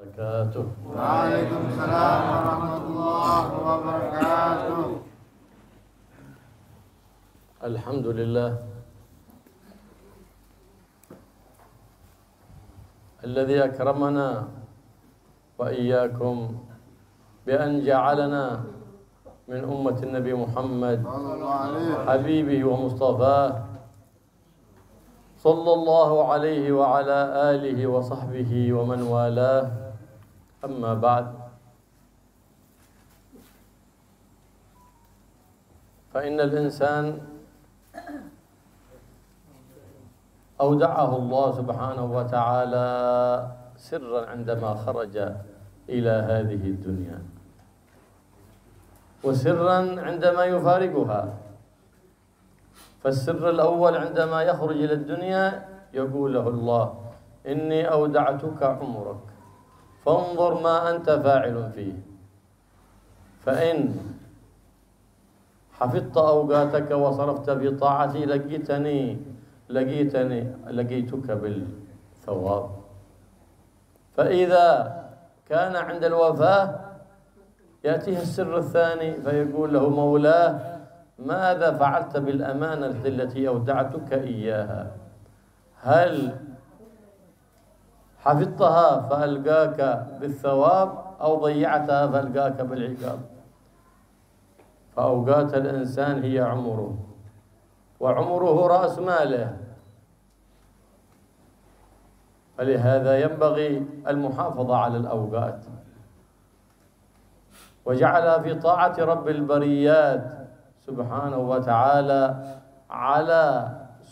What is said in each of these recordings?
wabarakatuh. Waalaikumsalam warahmatullahi wabarakatuh. Alhamdulillah alladzi akramana wa iyyakum bi an ja'alana min ummati Nabi Muhammad habibihi wa mustafah sallallahu alaihi wa ala alihi wa sahbihi wa man walah. Amma ba'd. Fa innal insan أودعه الله سبحانه وتعالى سرا عندما خرج إلى هذه الدنيا وسرا عندما يفارقها. فالسر الأول عندما يخرج إلى الدنيا يقول له الله إني أودعتك عمرك فانظر ما أنت فاعل فيه، فإن حفظت أوقاتك وصرفت في طاعتي لقيتك بالثواب. فإذا كان عند الوفاة يأتيه السر الثاني فيقول له مولاه ماذا فعلت بالأمانة التي أودعتك إياها؟ هل حفظتها فألقاك بالثواب أو ضيعتها فألقاك بالعقاب؟ فأوقات الإنسان هي عمره، وعمره رأس ماله، فلهذا ينبغي المحافظة على الأوقات وجعلها في طاعة رب البريات سبحانه وتعالى على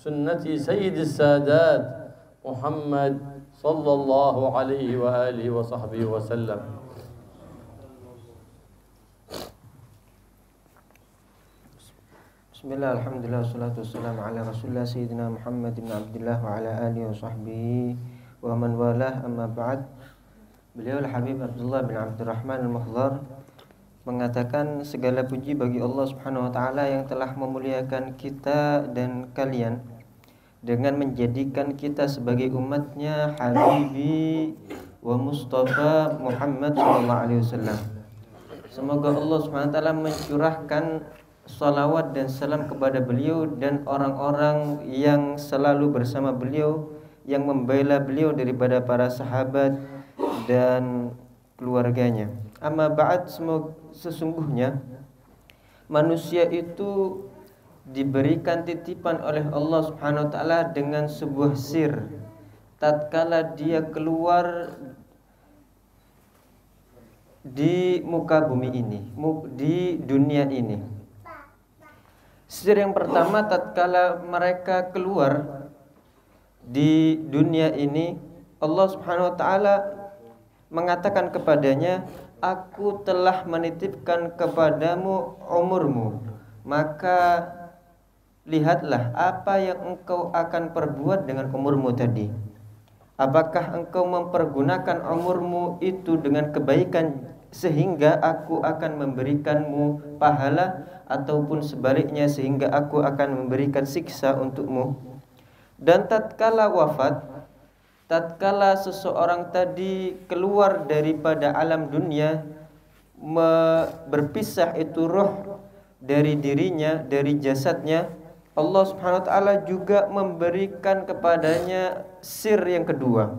سنة سيد السادات محمد صلى الله عليه وآله وصحبه وسلم. Bismillah, alhamdulillah, wassalatu wassalamu ala rasulillah sayyidina Muhammad ibn Abdullah wa ala alihi wa sahbihi wa man walah, amma ba'd. Beliau Al-Habib Abdullah bin Abdurrahman Al-Mukhdar mengatakan segala puji bagi Allah subhanahu wa ta'ala yang telah memuliakan kita dan kalian dengan menjadikan kita sebagai umatnya Habibi wa Mustafa Muhammad sallallahu alaihi wasallam. Semoga Allah subhanahu wa ta'ala mencurahkan salawat dan salam kepada beliau dan orang-orang yang selalu bersama beliau, yang membela beliau daripada para sahabat dan keluarganya. Amma ba'd, sesungguhnya manusia itu diberikan titipan oleh Allah Subhanahu wa taala dengan sebuah sir tatkala dia keluar di muka bumi ini, di dunia ini. Sir yang pertama, tatkala mereka keluar di dunia ini, Allah Subhanahu wa taala mengatakan kepadanya, aku telah menitipkan kepadamu umurmu, maka lihatlah apa yang engkau akan perbuat dengan umurmu tadi. Apakah engkau mempergunakan umurmu itu dengan kebaikan sehingga aku akan memberikanmu pahala, ataupun sebaliknya sehingga aku akan memberikan siksa untukmu. Dan tatkala wafat, tatkala seseorang tadi keluar daripada alam dunia, berpisah itu roh dari dirinya, dari jasadnya, Allah Subhanahu wa taala juga memberikan kepadanya sir yang kedua,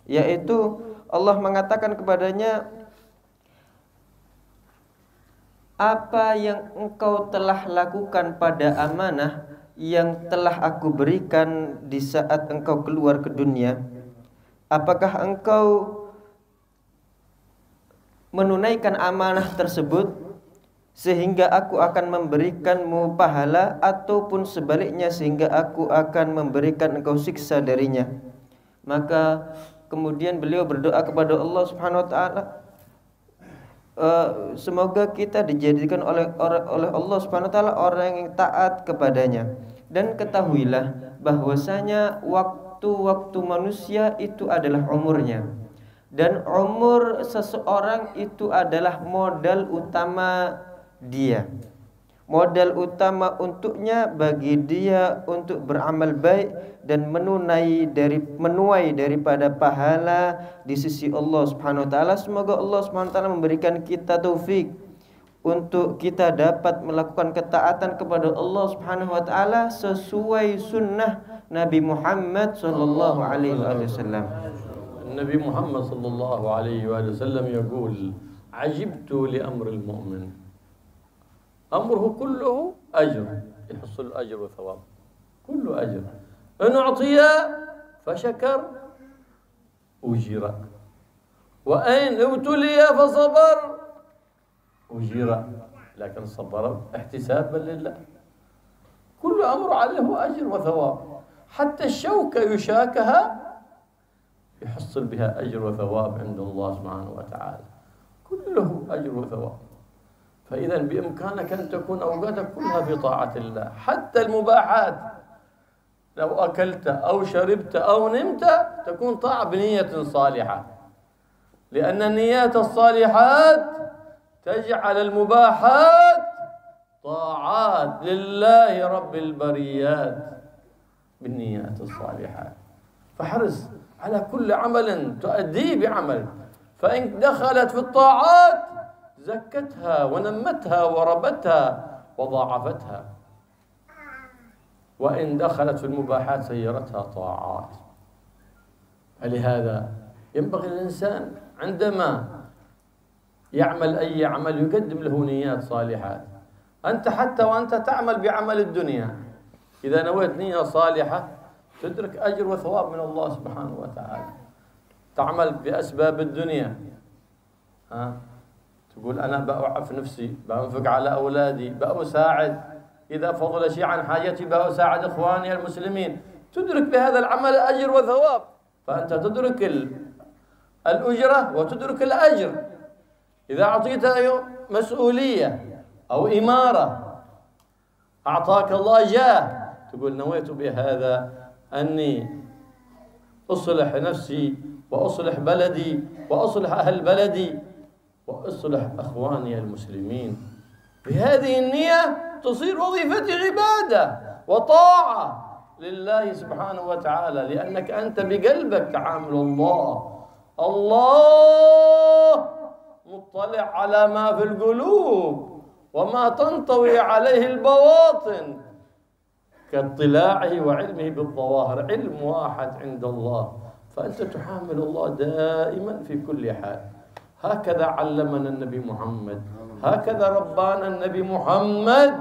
yaitu Allah mengatakan kepadanya, apa yang engkau telah lakukan pada amanah yang telah aku berikan di saat engkau keluar ke dunia, apakah engkau menunaikan amanah tersebut sehingga aku akan memberikanmu pahala, ataupun sebaliknya sehingga aku akan memberikan engkau siksa darinya? Maka kemudian beliau berdoa kepada Allah Subhanahu wa taala, semoga kita dijadikan oleh Allah Subhanahu wa taala orang yang taat kepadanya. Dan ketahuilah bahwasanya waktu-waktu manusia itu adalah umurnya, dan umur seseorang itu adalah modal utama dia. modal utama untuknya bagi dia untuk beramal baik dan menuai daripada pahala di sisi Allah Subhanahu wa taala. Semoga Allah Subhanahu wa taala memberikan kita taufik untuk kita dapat melakukan ketaatan kepada Allah Subhanahu wa taala sesuai sunnah Nabi Muhammad sallallahu alaihi wasallam. Nabi Muhammad sallallahu alaihi wasallam يقول عجبت لأمر المؤمن أمره كله أجر يحصل أجر وثواب كله أجر إن أعطي فشكر أجر وإن ابتلي فصبر أجر لكن صبر احتسابا لله كل أمر عليه أجر وثواب حتى الشوكة يشاكها يحصل بها أجر وثواب عند الله سبحانه وتعالى كله أجر وثواب فإذا بإمكانك أن تكون أوقاتك كلها في طاعة الله حتى المباحات لو أكلت أو شربت أو نمت تكون طاعة بنية صالحة لأن النيات الصالحات تجعل المباحات طاعات لله رب البريات بالنيات الصالحات فاحرص على كل عمل تؤديه بعمل فإن دخلت في الطاعات زكتها ونمتها وربتها وضاعفتها وإن دخلت في المباحات سيرتها طاعات فلهذا ينبغي الإنسان عندما يعمل أي عمل يقدم له نيات صالحات أنت حتى وأنت تعمل بعمل الدنيا إذا نويت نية صالحة تدرك أجر وثواب من الله سبحانه وتعالى تعمل بأسباب الدنيا تقول أنا بأوعف نفسي بأنفق على أولادي بأساعد إذا فضل شيء عن حاجتي بأساعد إخواني المسلمين تدرك بهذا العمل أجر وثواب فأنت تدرك الأجرة وتدرك الأجر إذا أعطيت مسؤولية أو إمارة أعطاك الله جاه تقول نويت بهذا أني أصلح نفسي وأصلح بلدي وأصلح أهل بلدي وأصلح أخواني المسلمين بهذه النية تصير وظيفتي عبادة وطاعة لله سبحانه وتعالى لأنك أنت بقلبك تعامل الله مطلع على ما في القلوب وما تنطوي عليه البواطن كاطلاعه وعلمه بالظواهر علم واحد عند الله فأنت تحامل الله دائما في كل حال هكذا علمنا النبي محمد هكذا ربانا النبي محمد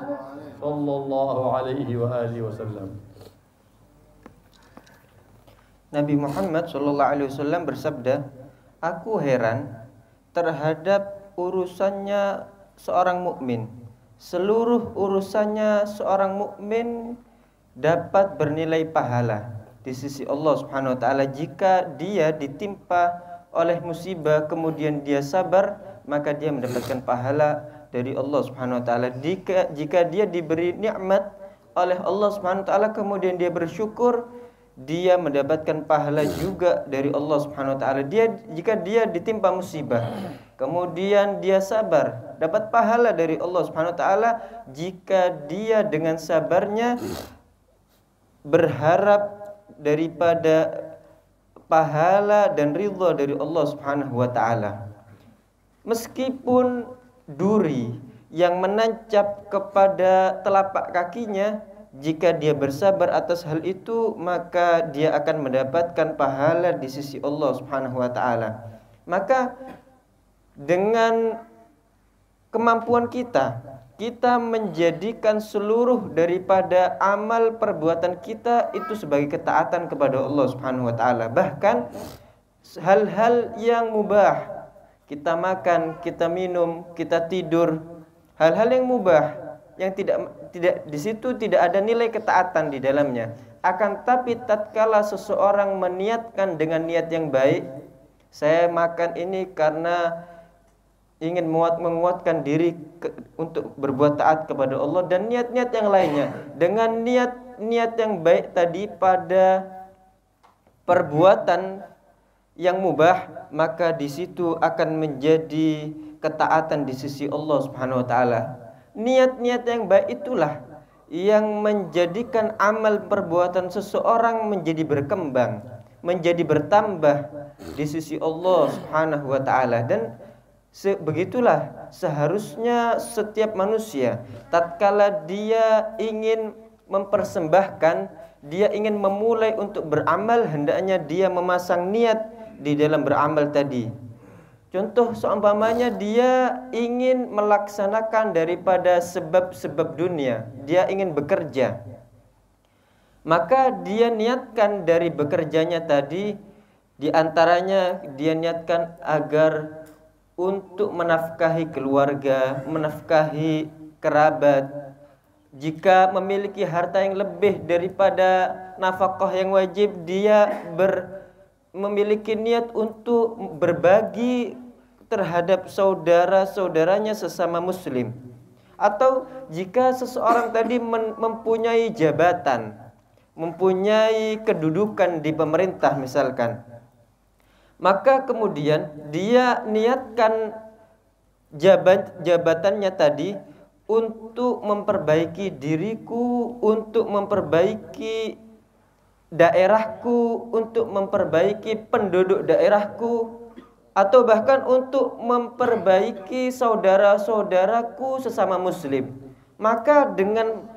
صلى الله عليه وآله وسلم. Nabi Muhammad sallallahu alaihi wasallam bersabda, "Aku heran terhadap urusannya seorang mukmin. Seluruh urusannya seorang mukmin dapat bernilai pahala di sisi Allah Subhanahu wa taala jika dia ditimpa oleh musibah kemudian dia sabar, maka dia mendapatkan pahala dari Allah Subhanahu wa taala. Jika dia diberi nikmat oleh Allah Subhanahu wa taala kemudian dia bersyukur, dia mendapatkan pahala juga dari Allah Subhanahu wa taala. Jika dia ditimpa musibah kemudian dia sabar, dapat pahala dari Allah Subhanahu wa taala jika dia dengan sabarnya berharap daripada pahala dan ridha dari Allah Subhanahu wa taala. Meskipun duri yang menancap kepada telapak kakinya, jika dia bersabar atas hal itu, maka dia akan mendapatkan pahala di sisi Allah Subhanahu wa taala. Maka dengan kemampuan kita menjadikan seluruh daripada amal perbuatan kita itu sebagai ketaatan kepada Allah Subhanahu wa taala. Bahkan hal-hal yang mubah, kita makan, kita minum, kita tidur, hal-hal yang mubah yang tidak di situ tidak ada nilai ketaatan di dalamnya. Akan tapi tatkala seseorang meniatkan dengan niat yang baik, saya makan ini karena ingin menguatkan diri untuk berbuat taat kepada Allah dan niat-niat yang lainnya. Dengan niat yang baik tadi pada perbuatan yang mubah, maka di situ akan menjadi ketaatan di sisi Allah Subhanahu wa taala. niat-niat yang baik itulah yang menjadikan amal perbuatan seseorang menjadi berkembang, menjadi bertambah di sisi Allah Subhanahu wa taala. Dan begitulah seharusnya setiap manusia tatkala dia ingin mempersembahkan, dia ingin memulai untuk beramal, hendaknya dia memasang niat di dalam beramal tadi. Contoh seumpamanya dia ingin melaksanakan daripada sebab-sebab dunia, dia ingin bekerja, maka dia niatkan dari bekerjanya tadi, diantaranya dia niatkan agar untuk menafkahi keluarga, menafkahi kerabat. Jika memiliki harta yang lebih daripada nafkah yang wajib, dia memiliki niat untuk berbagi terhadap saudara-saudaranya sesama muslim. Atau jika seseorang tadi mempunyai jabatan, mempunyai kedudukan di pemerintah misalkan, maka kemudian dia niatkan jabatannya tadi untuk memperbaiki diriku, untuk memperbaiki daerahku, untuk memperbaiki penduduk daerahku, atau bahkan untuk memperbaiki saudara-saudaraku sesama muslim. Maka dengan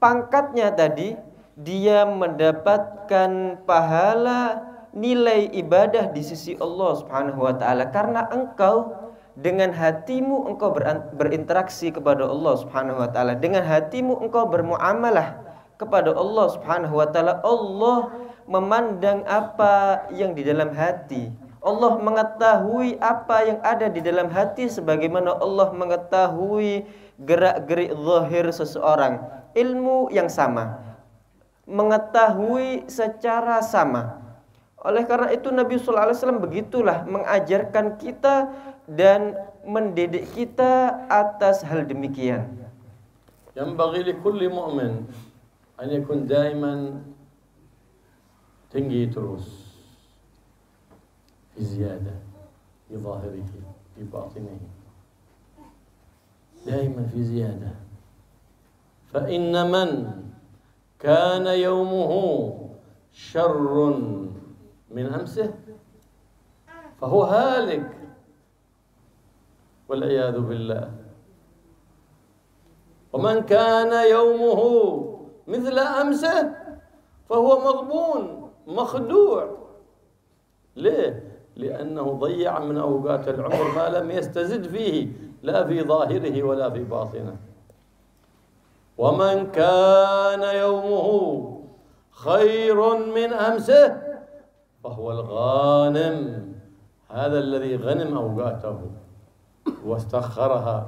pangkatnya tadi dia mendapatkan pahala, nilai ibadah di sisi Allah Subhanahu wa taala, karena engkau dengan hatimu engkau berinteraksi kepada Allah Subhanahu wa taala, dengan hatimu engkau bermuamalah kepada Allah Subhanahu wa taala. Allah memandang apa yang di dalam hati. Allah mengetahui apa yang ada di dalam hati sebagaimana Allah mengetahui gerak-gerik zahir seseorang. Ilmu yang sama, mengetahui secara sama. Oleh karena itu Nabi sallallahu alaihi wasallam begitulah mengajarkan kita dan mendidik kita atas hal demikian. Yanbaghi likulli mu'min an yakun daiman tinggi terus fi ziyadah fi zahirihi fi batinihi, daiman fi ziyadah. Fa inna man kana yawmuhu sharrun min amsih fahuwa halik wal iyadu billah. ومن كان يومه مثل أمسه فهو مغبون مخدوع. ليه؟ لأنه ضيع من أوقات العمر ما لم يستزد فيه لا في ظاهره ولا في باطنه. ومن كان يومه خير من أمسه فهو الغانم، هذا الذي غنم أوقاته واستخرها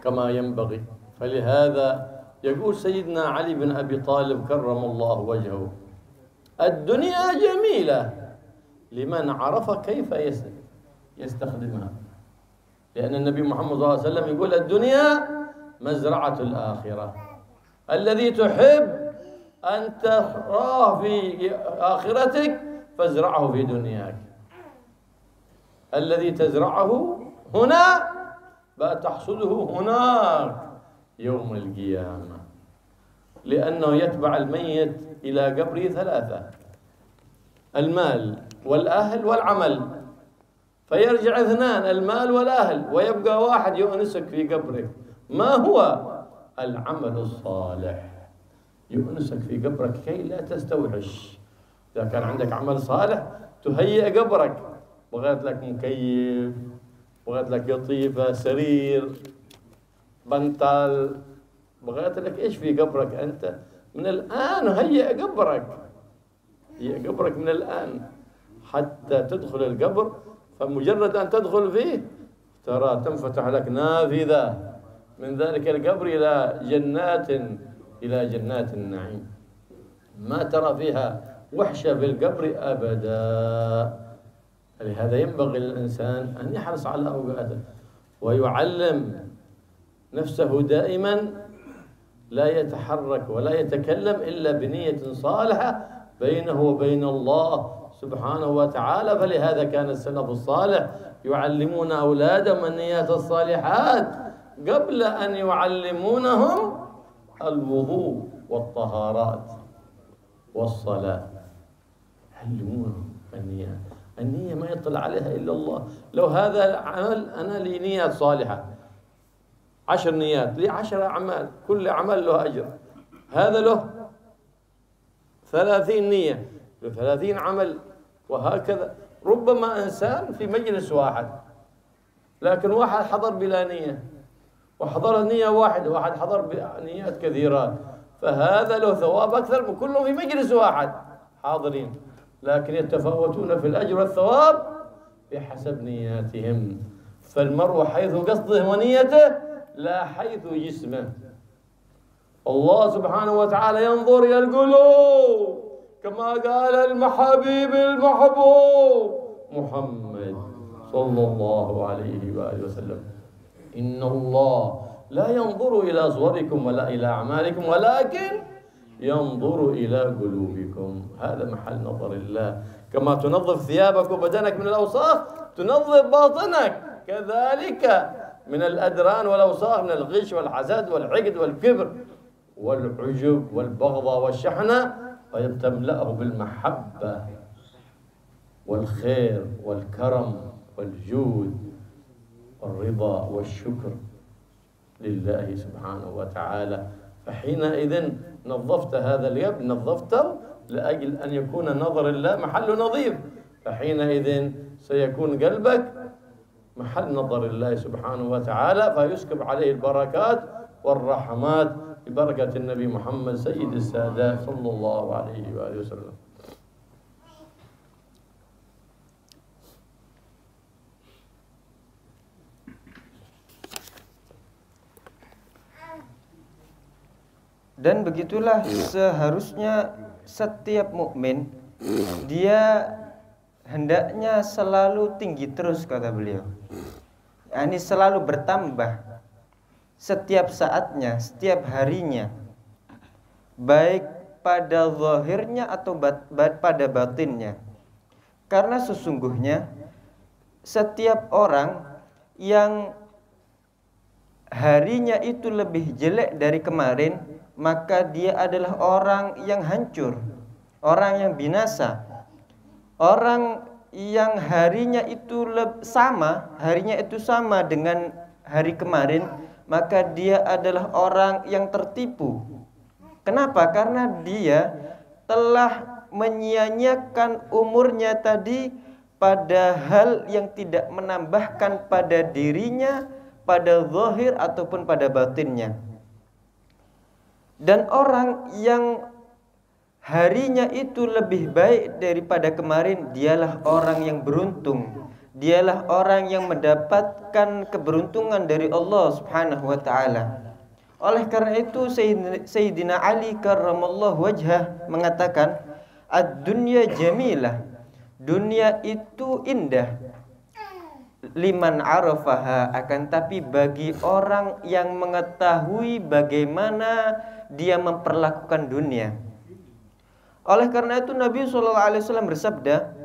كما ينبغي. فلهذا يقول سيدنا علي بن أبي طالب كرم الله وجهه: الدنيا جميلة لمن عرف كيف يستخدمها. لأن النبي محمد صلى الله عليه وسلم يقول: الدنيا مزرعة الآخرة، الذي تحب أن تراه في آخرتك فازرعه في دنياك، الذي تزرعه هنا تحصده هناك يوم القيامة. لأنه يتبع الميت إلى قبره ثلاثة: المال والأهل والعمل، فيرجع اثنان: المال والأهل، ويبقى واحد يؤنسك في قبرك. ما هو؟ العمل الصالح يؤنسك في قبرك كي لا تستوحش. إذا كان عندك عمل صالح تهيئ قبرك، بغيت لك مكيف، بغيت لك قطيفة، سرير، بنطل، بغيت لك إيش في قبرك أنت من الآن. هيئ قبرك، هيئ قبرك من الآن حتى تدخل القبر. فمجرد أن تدخل فيه ترى تنفتح لك نافذة من ذلك القبر إلى جنات النعيم، ما ترى فيها وحشة في القبر أبدا. لهذا ينبغي للإنسان أن يحرص على أوقاته ويعلم نفسه دائما لا يتحرك ولا يتكلم إلا بنية صالحة بينه وبين الله سبحانه وتعالى. فلهذا كان السلف الصالح يعلمون أولادهم النيات الصالحات قبل أن يعلمونهم الوضوء والطهارات والصلاة، علمونهم النية. النية ما يطلع عليها إلا الله. لو هذا العمل أنا لي نيات صالحة 10 نيات، لي 10 أعمال، كل عمل له أجر، هذا له 30 نية، له 30 عمل، وهكذا. ربما إنسان في مجلس واحد، لكن واحد حضر بلا نية، وحضر نية واحدة، واحد حضر بنيات كثيرات، فهذا له ثواب أكثر من كلهم في مجلس واحد حاضرين، لكن يتفاوتون في الأجر والثواب بحسب نياتهم. فالمرء حيث قصده ونيته لا حيث جسمه. الله سبحانه وتعالى ينظر إلى القلوب، كما قال المحبيب المحبوب محمد صلى الله عليه وآله وسلم: إن الله لا ينظر إلى صوركم ولا إلى أعمالكم ولكن ينظر إلى قلوبكم. هذا محل نظر الله. كما تنظف ثيابك وبدنك من الأوساخ تنظف باطنك كذلك من الأدران والأوساخ، من الغش والحسد والعقد والكبر والعجب والبغضة والشحنة، وتملأه بالمحبة والخير والكرم والجود والرضا والشكر لله سبحانه وتعالى. فحينئذ نظفت هذا اليد، نظفته لأجل أن يكون نظر الله محل نظيف، فحينئذ سيكون قلبك محل نظر الله سبحانه وتعالى، فيسكب عليه البركات والرحمات ببركة النبي محمد سيد السادات صلى الله عليه وآله وسلم. Dan begitulah seharusnya setiap mukmin, dia hendaknya selalu tinggi terus, kata beliau. Ini selalu bertambah setiap saatnya, setiap harinya, baik pada zahirnya atau pada batinnya. Karena sesungguhnya setiap orang yang harinya itu lebih jelek dari kemarin, maka dia adalah orang yang hancur, orang yang binasa. Orang yang harinya itu sama dengan hari kemarin, maka dia adalah orang yang tertipu. Kenapa? Karena dia telah menyia-nyiakan umurnya tadi pada hal yang tidak menambahkan pada dirinya, pada zahir ataupun pada batinnya. Dan orang yang harinya itu lebih baik daripada kemarin, dialah orang yang beruntung. Dialah orang yang mendapatkan keberuntungan dari Allah Subhanahu wa taala. Oleh karena itu Sayyidina Ali karramallahu wajhah mengatakan, ad-dunya jamilah, dunia itu indah, liman arafaha, akan tapi bagi orang yang mengetahui bagaimana dia memperlakukan dunia. Oleh karena itu Nabi SAW bersabda,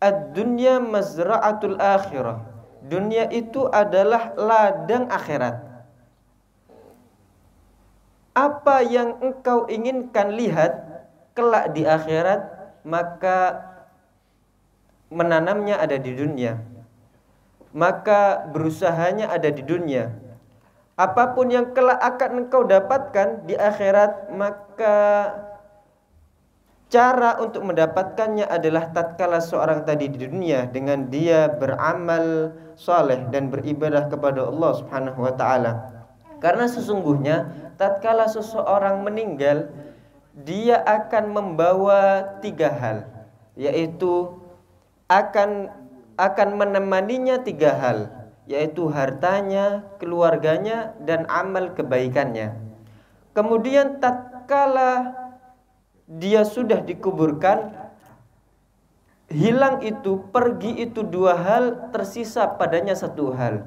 ad-dunya mazra'atul akhirah, dunia itu adalah ladang akhirat. Apa yang engkau inginkan lihat kelak di akhirat, maka menanamnya ada di dunia, maka berusahanya ada di dunia. Apapun yang kelak akan engkau dapatkan di akhirat, maka cara untuk mendapatkannya adalah tatkala seorang tadi di dunia dengan dia beramal saleh dan beribadah kepada Allah Subhanahu wa taala. Karena sesungguhnya tatkala seseorang meninggal, dia akan membawa 3 hal, yaitu akan menemaninya 3 hal, yaitu hartanya, keluarganya, dan amal kebaikannya. Kemudian tatkala dia sudah dikuburkan, hilang itu, pergi itu 2 hal, tersisa padanya 1 hal.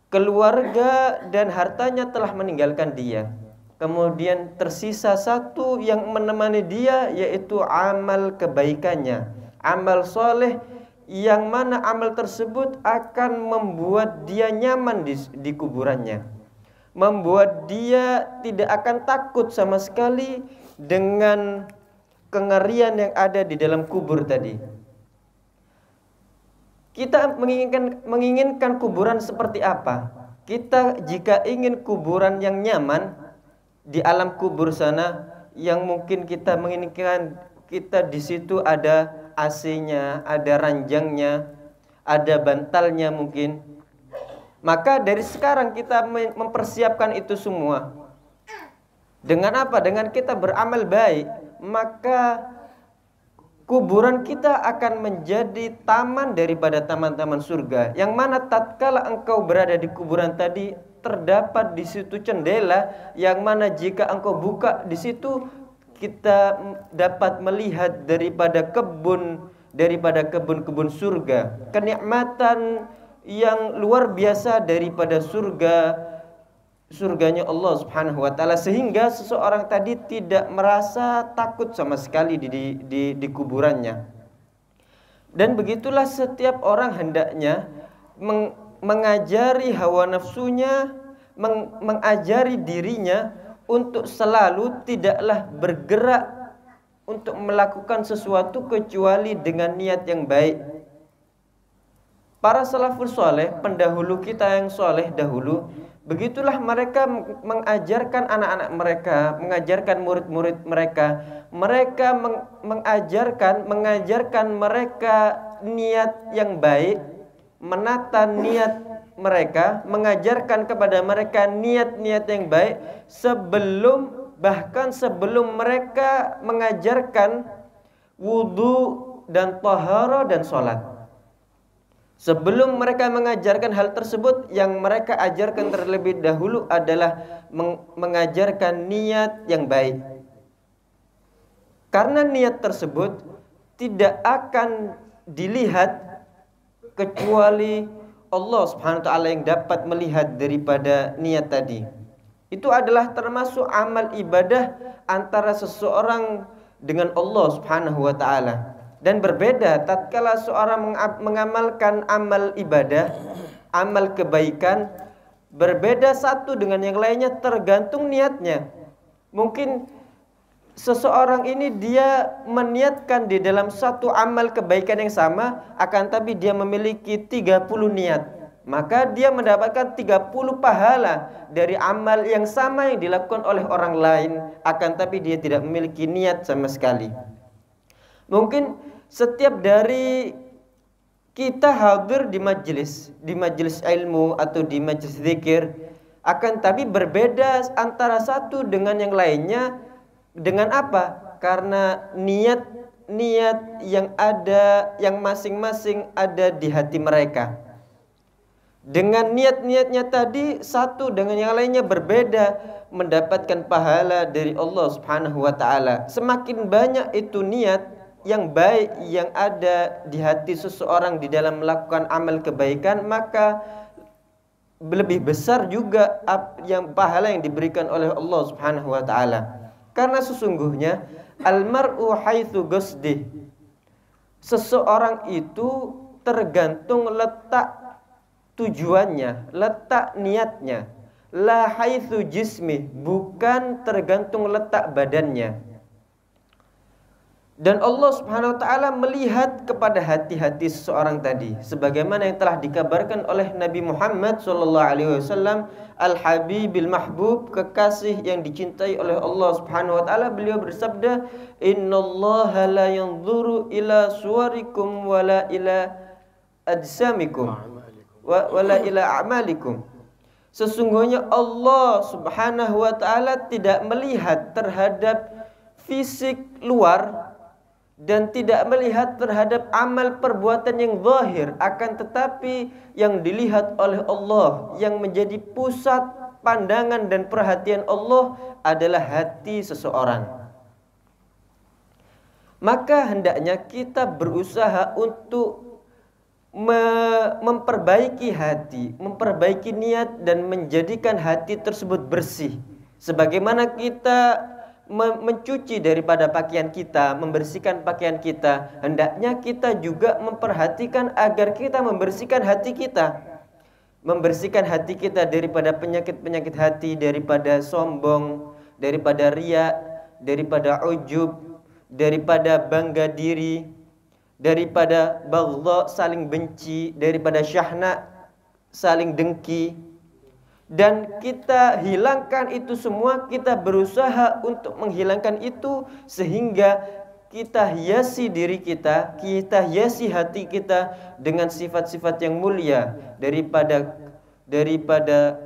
Keluarga dan hartanya telah meninggalkan dia. Kemudian tersisa 1 yang menemani dia, yaitu amal kebaikannya, amal soleh yang mana amal tersebut akan membuat dia nyaman di kuburannya, membuat dia tidak akan takut sama sekali dengan kengerian yang ada di dalam kubur tadi. Kita menginginkan kuburan seperti apa? Kita jika ingin kuburan yang nyaman di alam kubur sana, yang mungkin kita menginginkan kita di situ ada AC-nya, ada ranjangnya, ada bantalnya mungkin. Maka dari sekarang kita mempersiapkan itu semua. Dengan apa? Dengan kita beramal baik, maka kuburan kita akan menjadi taman daripada taman-taman surga. Yang mana tatkala engkau berada di kuburan tadi, terdapat di situ jendela yang mana jika engkau buka di situ, kita dapat melihat daripada kebun-kebun surga, kenikmatan yang luar biasa daripada surganya Allah Subhanahu wa taala, sehingga seseorang tadi tidak merasa takut sama sekali di kuburannya. Dan begitulah setiap orang hendaknya mengajari hawa nafsunya, mengajari dirinya untuk selalu tidaklah bergerak untuk melakukan sesuatu kecuali dengan niat yang baik. Para salafus soleh, pendahulu kita yang soleh dahulu, begitulah mereka mengajarkan anak-anak mereka, mengajarkan murid-murid mereka. Mereka mengajarkan mereka niat yang baik, menata niat mereka, mengajarkan kepada mereka niat-niat yang baik bahkan sebelum mereka mengajarkan wudu dan taharah dan sholat. Sebelum mereka mengajarkan hal tersebut, yang mereka ajarkan terlebih dahulu adalah mengajarkan niat yang baik. Karena niat tersebut tidak akan dilihat kecuali Allah Subhanahu wa taala yang dapat melihat daripada niat tadi. Itu adalah termasuk amal ibadah antara seseorang dengan Allah Subhanahu wa taala. Dan berbeda tatkala seorang mengamalkan amal ibadah, amal kebaikan, berbeda satu dengan yang lainnya tergantung niatnya. Mungkin seseorang ini dia meniatkan di dalam satu amal kebaikan yang sama, akan tapi dia memiliki 30 niat. Maka dia mendapatkan 30 pahala dari amal yang sama yang dilakukan oleh orang lain, akan tapi dia tidak memiliki niat sama sekali. Mungkin setiap dari kita hadir di majelis ilmu atau di majelis zikir, akan tapi berbeda antara satu dengan yang lainnya. Dengan apa? Karena niat yang ada, yang masing-masing ada di hati mereka. Dengan niat-niatnya tadi satu dengan yang lainnya berbeda, mendapatkan pahala dari Allah Subhanahu wa taala. Semakin banyak itu niat yang baik yang ada di hati seseorang di dalam melakukan amal kebaikan, maka lebih besar juga yang pahala yang diberikan oleh Allah Subhanahu wa taala. Karena sesungguhnya almar'u haitsu qasdih. Seseorang itu tergantung letak tujuannya, letak niatnya. La haitsu jismih, bukan tergantung letak badannya. Dan Allah Subhanahu wa taala melihat kepada hati-hati seseorang tadi, sebagaimana yang telah dikabarkan oleh Nabi Muhammad sallallahu alaihi wasallam, Al-Habibil Mahbub, kekasih yang dicintai oleh Allah Subhanahu wa taala. Beliau bersabda, "Innallaha la yanzuru ila suwarikum wala ila ajsamikum wala ila a'malikum." Sesungguhnya Allah Subhanahu wa taala tidak melihat terhadap fisik luar dan tidak melihat terhadap amal perbuatan yang zahir, akan tetapi yang dilihat oleh Allah, yang menjadi pusat pandangan dan perhatian Allah adalah hati seseorang. Maka hendaknya kita berusaha untuk memperbaiki hati, memperbaiki niat dan menjadikan hati tersebut bersih. Sebagaimana kita mencuci daripada pakaian kita, membersihkan pakaian kita, hendaknya kita juga memperhatikan agar kita membersihkan hati kita. Membersihkan hati kita daripada penyakit-penyakit hati, daripada sombong, daripada riya, daripada ujub, daripada bangga diri, daripada baghdha, saling benci, daripada syahna, saling dengki. Dan kita hilangkan itu semua, kita berusaha untuk menghilangkan itu sehingga kita hiasi diri kita, kita hiasi hati kita dengan sifat-sifat yang mulia, daripada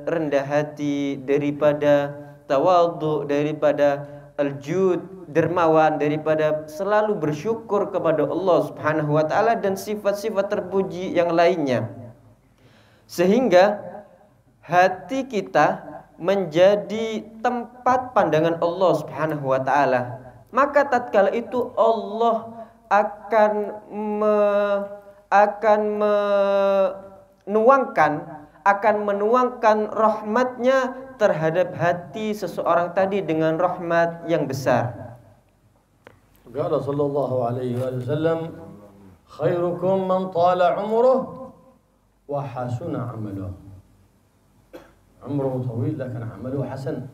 rendah hati, daripada tawadhu, daripada al-jud, dermawan, daripada selalu bersyukur kepada Allah Subhanahu wa taala dan sifat-sifat terpuji yang lainnya. Sehingga hati kita menjadi tempat pandangan Allah Subhanahu wa taala. Maka tatkala itu Allah akan menuangkan rahmatnya terhadap hati seseorang tadi dengan rahmat yang besar. Qala sallallahu alaihi wasallam, khairukum man tala umruhu wa hasuna amaluhu. عمره طويل لكن عمله حسن.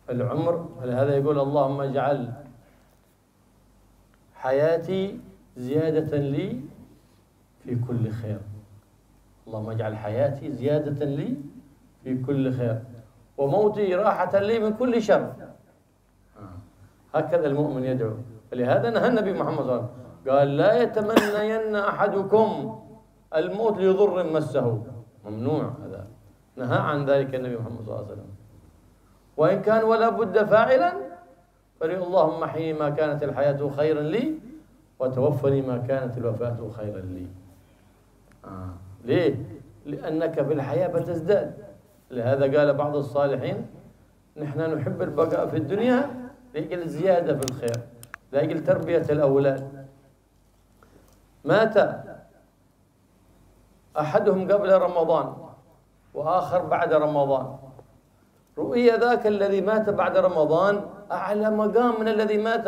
العمر لهذا يقول اللهم اجعل حياتي زيادة لي في كل خير. اللهم اجعل حياتي زيادة لي في كل خير وموتي راحة لي من كل شر. هكذا المؤمن يدعو. ولهذا نهى النبي محمد صلى الله عليه وسلم قال لا يتمنين أحدكم الموت لضر مسه. ممنوع هذا، نهى عن ذلك النبي محمد صلى الله عليه وسلم. وإن كان ولا بد فاعلا فلي اللهم احيني ما كانت الحياة خيرا لي وتوفني ما كانت الوفاة خيرا لي. ليه؟ لأنك في الحياة بتزداد. لهذا قال بعض الصالحين نحن نحب البقاء في الدنيا لأجل الزيادة في الخير، لأجل تربية الأولاد. مات أحدهم قبل رمضان وآخر بعد رمضان، رؤي ذاك الذي مات بعد رمضان أعلى مقام من الذي مات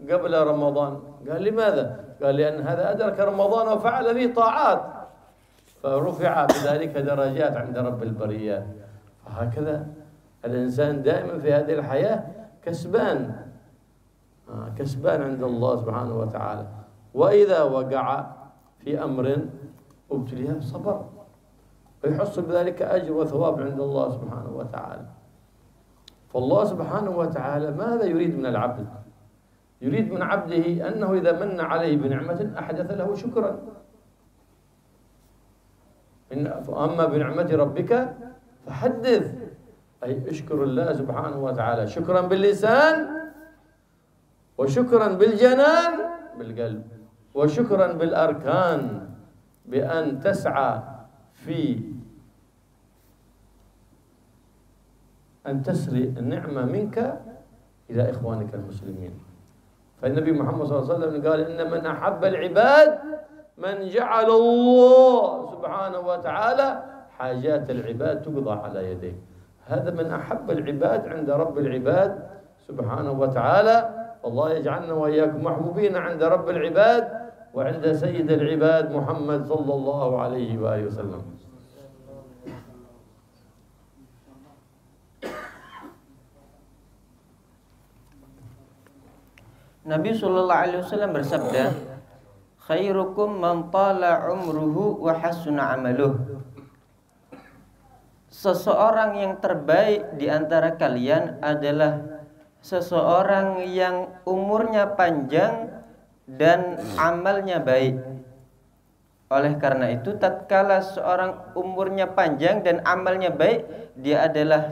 قبل رمضان. قال لماذا؟ قال لأن هذا أدرك رمضان وفعل به طاعات فرفع بذلك درجات عند رب البريات. فهكذا الإنسان دائما في هذه الحياة كسبان عند الله سبحانه وتعالى. وإذا وقع في أمر ابتلي صبر ويحصل بذلك أجر وثواب عند الله سبحانه وتعالى. فالله سبحانه وتعالى ماذا يريد من العبد؟ يريد من عبده أنه إذا من عليه بنعمة أحدث له شكرا. أما بنعمة ربك فحدث، أي اشكر الله سبحانه وتعالى شكرا باللسان وشكرا بالجنان بالقلب وشكرا بالأركان، بأن تسعى في أن تسري النعمة منك إلى إخوانك المسلمين. فالنبي محمد صلى الله عليه وسلم قال إن من أحب العباد من جعل الله سبحانه وتعالى حاجات العباد تقضى على يديه. هذا من أحب العباد عند رب العباد سبحانه وتعالى. الله يجعلنا وإياكم محبوبين عند رب العباد وعند سيد العباد محمد صلى الله عليه وآله وسلم. Nabi Shallallahu Alaihi Wasallam bersabda, khairukum man tala umruhu wa hasuna amaluh. Seseorang yang terbaik di antara kalian adalah seseorang yang umurnya panjang dan amalnya baik. Oleh karena itu, tatkala seorang umurnya panjang dan amalnya baik, dia adalah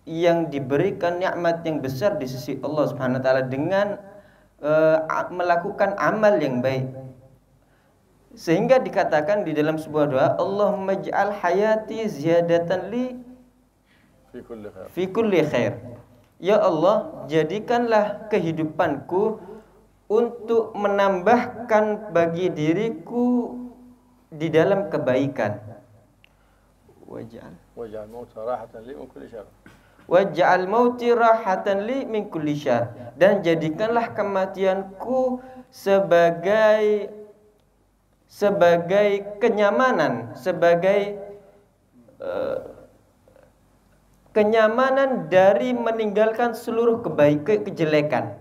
yang diberikan nikmat yang besar di sisi Allah Subhanahu wa taala dengan melakukan amal yang baik. Sehingga dikatakan di dalam sebuah doa, Allahumma ij'al hayati ziyadatan li fi kulli khair. Ya Allah, jadikanlah kehidupanku untuk menambahkan bagi diriku di dalam kebaikan. Waj'al mauta rahatan li min kulli syarr. waj'al mauti rahatan li min kulli syarr, dan jadikanlah kematianku sebagai kenyamanan, sebagai kenyamanan dari meninggalkan seluruh kejelekan.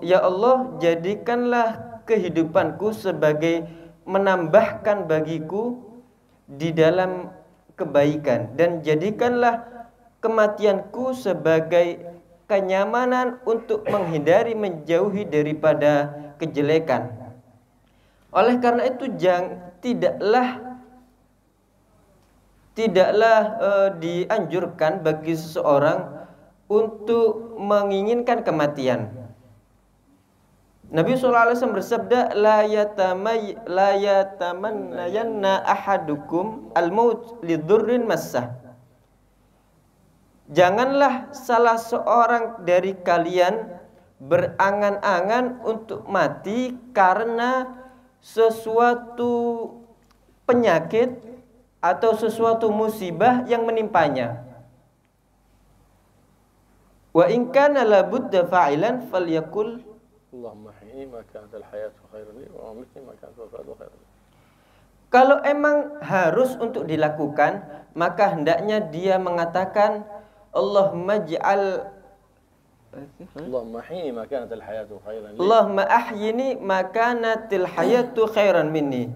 Ya Allah, jadikanlah kehidupanku sebagai menambahkan bagiku di dalam kebaikan, dan jadikanlah kematianku sebagai kenyamanan untuk menghindari, menjauhi daripada kejelekan. Oleh karena itu tidaklah dianjurkan bagi seseorang untuk menginginkan kematian. Nabi SAW bersabda, la yatamannayanna ahadukum al-maut lidurrin massah. Janganlah salah seorang dari kalian berangan-angan untuk mati karena sesuatu penyakit atau sesuatu musibah yang menimpanya. Wa in kana la budda fa'ilan falyakul Allahumma hyini ma kanat al-hayatu khairan li wa amitni ma kanat al-wafatu khairan li. Kalau emang harus untuk dilakukan, maka hendaknya dia mengatakan Allahumma ahyini ma kanat al-hayatu khairan li. Allahumma ahyini ma kanatil hayatu khairan minni.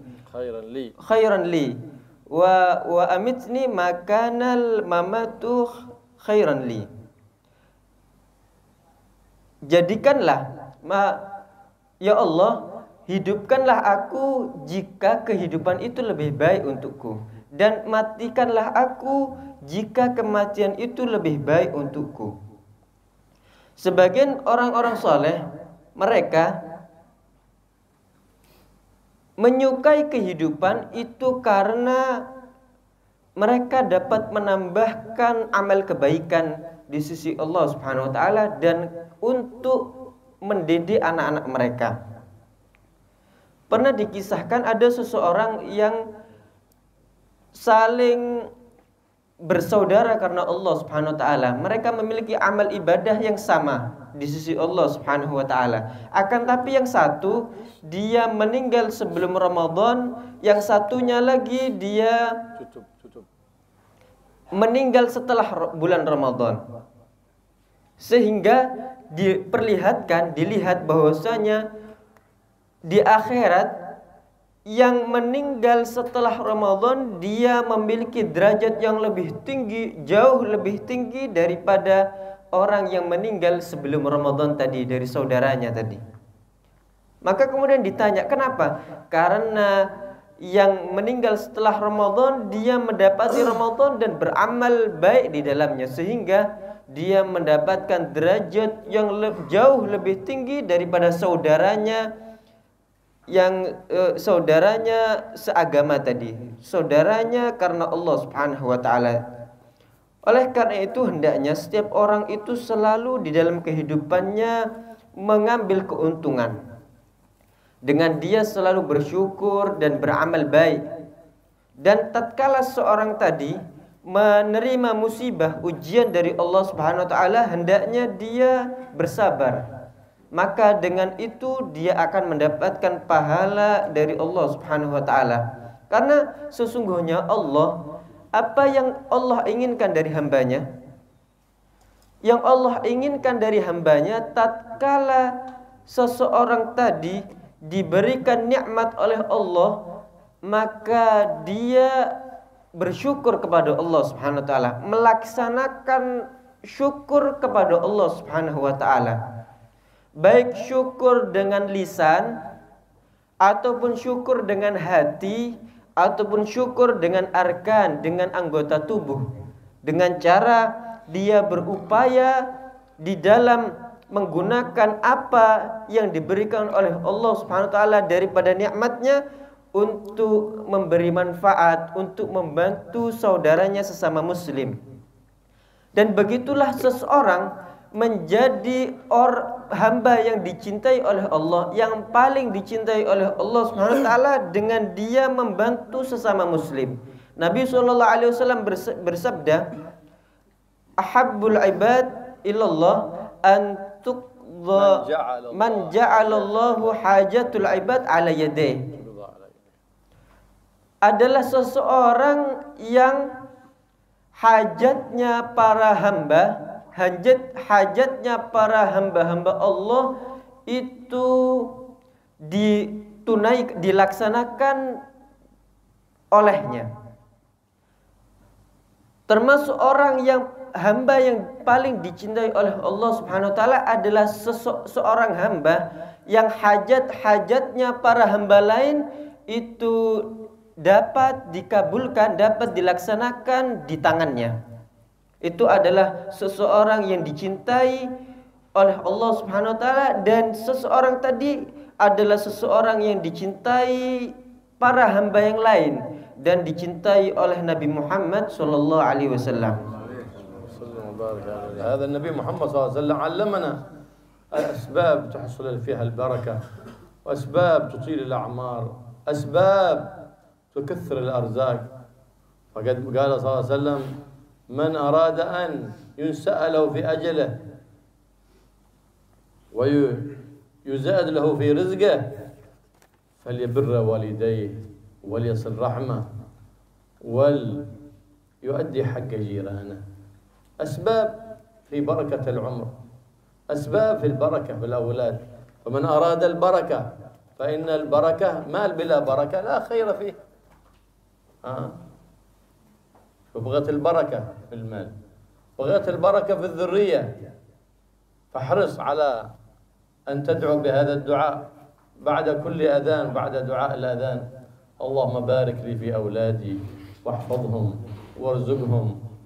Khairan li. Wa amitni ma kanal mamatu khairan li. Jadikanlah, ya Allah, hidupkanlah aku jika kehidupan itu lebih baik untukku, dan matikanlah aku jika kematian itu lebih baik untukku. Sebagian orang-orang soleh, mereka menyukai kehidupan itu karena mereka dapat menambahkan amal kebaikan di sisi Allah Subhanahu wa taala dan untuk mendidik anak-anak mereka. Pernah dikisahkan ada seseorang yang saling bersaudara karena Allah Subhanahu wa taala. Mereka memiliki amal ibadah yang sama di sisi Allah Subhanahu wa taala. Akan tapi yang satu dia meninggal sebelum Ramadan, yang satunya lagi dia meninggal setelah bulan Ramadan. Sehingga dilihat bahwasanya di akhirat yang meninggal setelah Ramadan dia memiliki derajat yang lebih tinggi, jauh lebih tinggi daripada orang yang meninggal sebelum Ramadan tadi, dari saudaranya tadi. Maka kemudian ditanya, kenapa? Karena yang meninggal setelah Ramadan dia mendapati Ramadan dan beramal baik di dalamnya, sehingga dia mendapatkan derajat yang jauh lebih tinggi daripada saudaranya yang saudaranya seagama tadi, saudaranya karena Allah Subhanahu wa taala. Oleh karena itu hendaknya setiap orang itu selalu di dalam kehidupannya mengambil keuntungan dengan dia selalu bersyukur dan beramal baik. Dan tatkala seorang tadi menerima musibah, ujian dari Allah Subhanahu wa taala, hendaknya dia bersabar. Maka dengan itu dia akan mendapatkan pahala dari Allah Subhanahu wa taala. Karena sesungguhnya Allah, apa yang Allah inginkan dari hambanya, yang Allah inginkan dari hambanya tatkala seseorang tadi diberikan nikmat oleh Allah, maka dia bersyukur kepada Allah Subhanahu wa taala, melaksanakan syukur kepada Allah Subhanahu wa taala. Baik syukur dengan lisan, ataupun syukur dengan hati, ataupun syukur dengan arkan, dengan anggota tubuh. Dengan cara dia berupaya di dalam menggunakan apa yang diberikan oleh Allah Subhanahu wa taala daripada nikmatnya untuk memberi manfaat, untuk membantu saudaranya sesama muslim. Dan begitulah seseorang menjadi hamba yang dicintai oleh Allah, yang paling dicintai oleh Allah Subhanahu wa taala dengan dia membantu sesama muslim. Nabi SAW bersabda, ahabbul ibad ilallah an tuqdha man ja'alallahu hajatul ibad ala yadayhi. Adalah seseorang yang hajatnya para hamba Allah itu dilaksanakan olehnya. Termasuk orang yang hamba yang paling dicintai oleh Allah Subhanahu wa taala adalah seorang hamba yang hajatnya para hamba lain itu dapat dikabulkan, dapat dilaksanakan di tangannya. Itu adalah seseorang yang dicintai oleh Allah Subhanahu wa taala, dan seseorang tadi adalah seseorang yang dicintai para hamba yang lain dan dicintai oleh Nabi Muhammad sallallahu alaihi wasallam. هذا النبي محمد صلى الله عليه وسلم علمنا الأسباب تحصل فيها البركة، وأسباب تطيل الأعمار، أسباب تكثر الأرزاق. فقد قال صلى الله عليه وسلم: من أراد أن ينسأ له في أجله ويزاد له في رزقه فليبر والديه وليصل رحمه وليؤدي حق جيرانه. أسباب في بركة العمر، أسباب في البركة في الأولاد. فمن أراد البركة فإن البركة مال بلا بركة لا خير فيه. فبغت البركة في المال، بغت البركة في الذرية، فاحرص على أن تدعو بهذا الدعاء بعد كل أذان، بعد دعاء الأذان: اللهم بارك لي في أولادي واحفظهم وارزقهم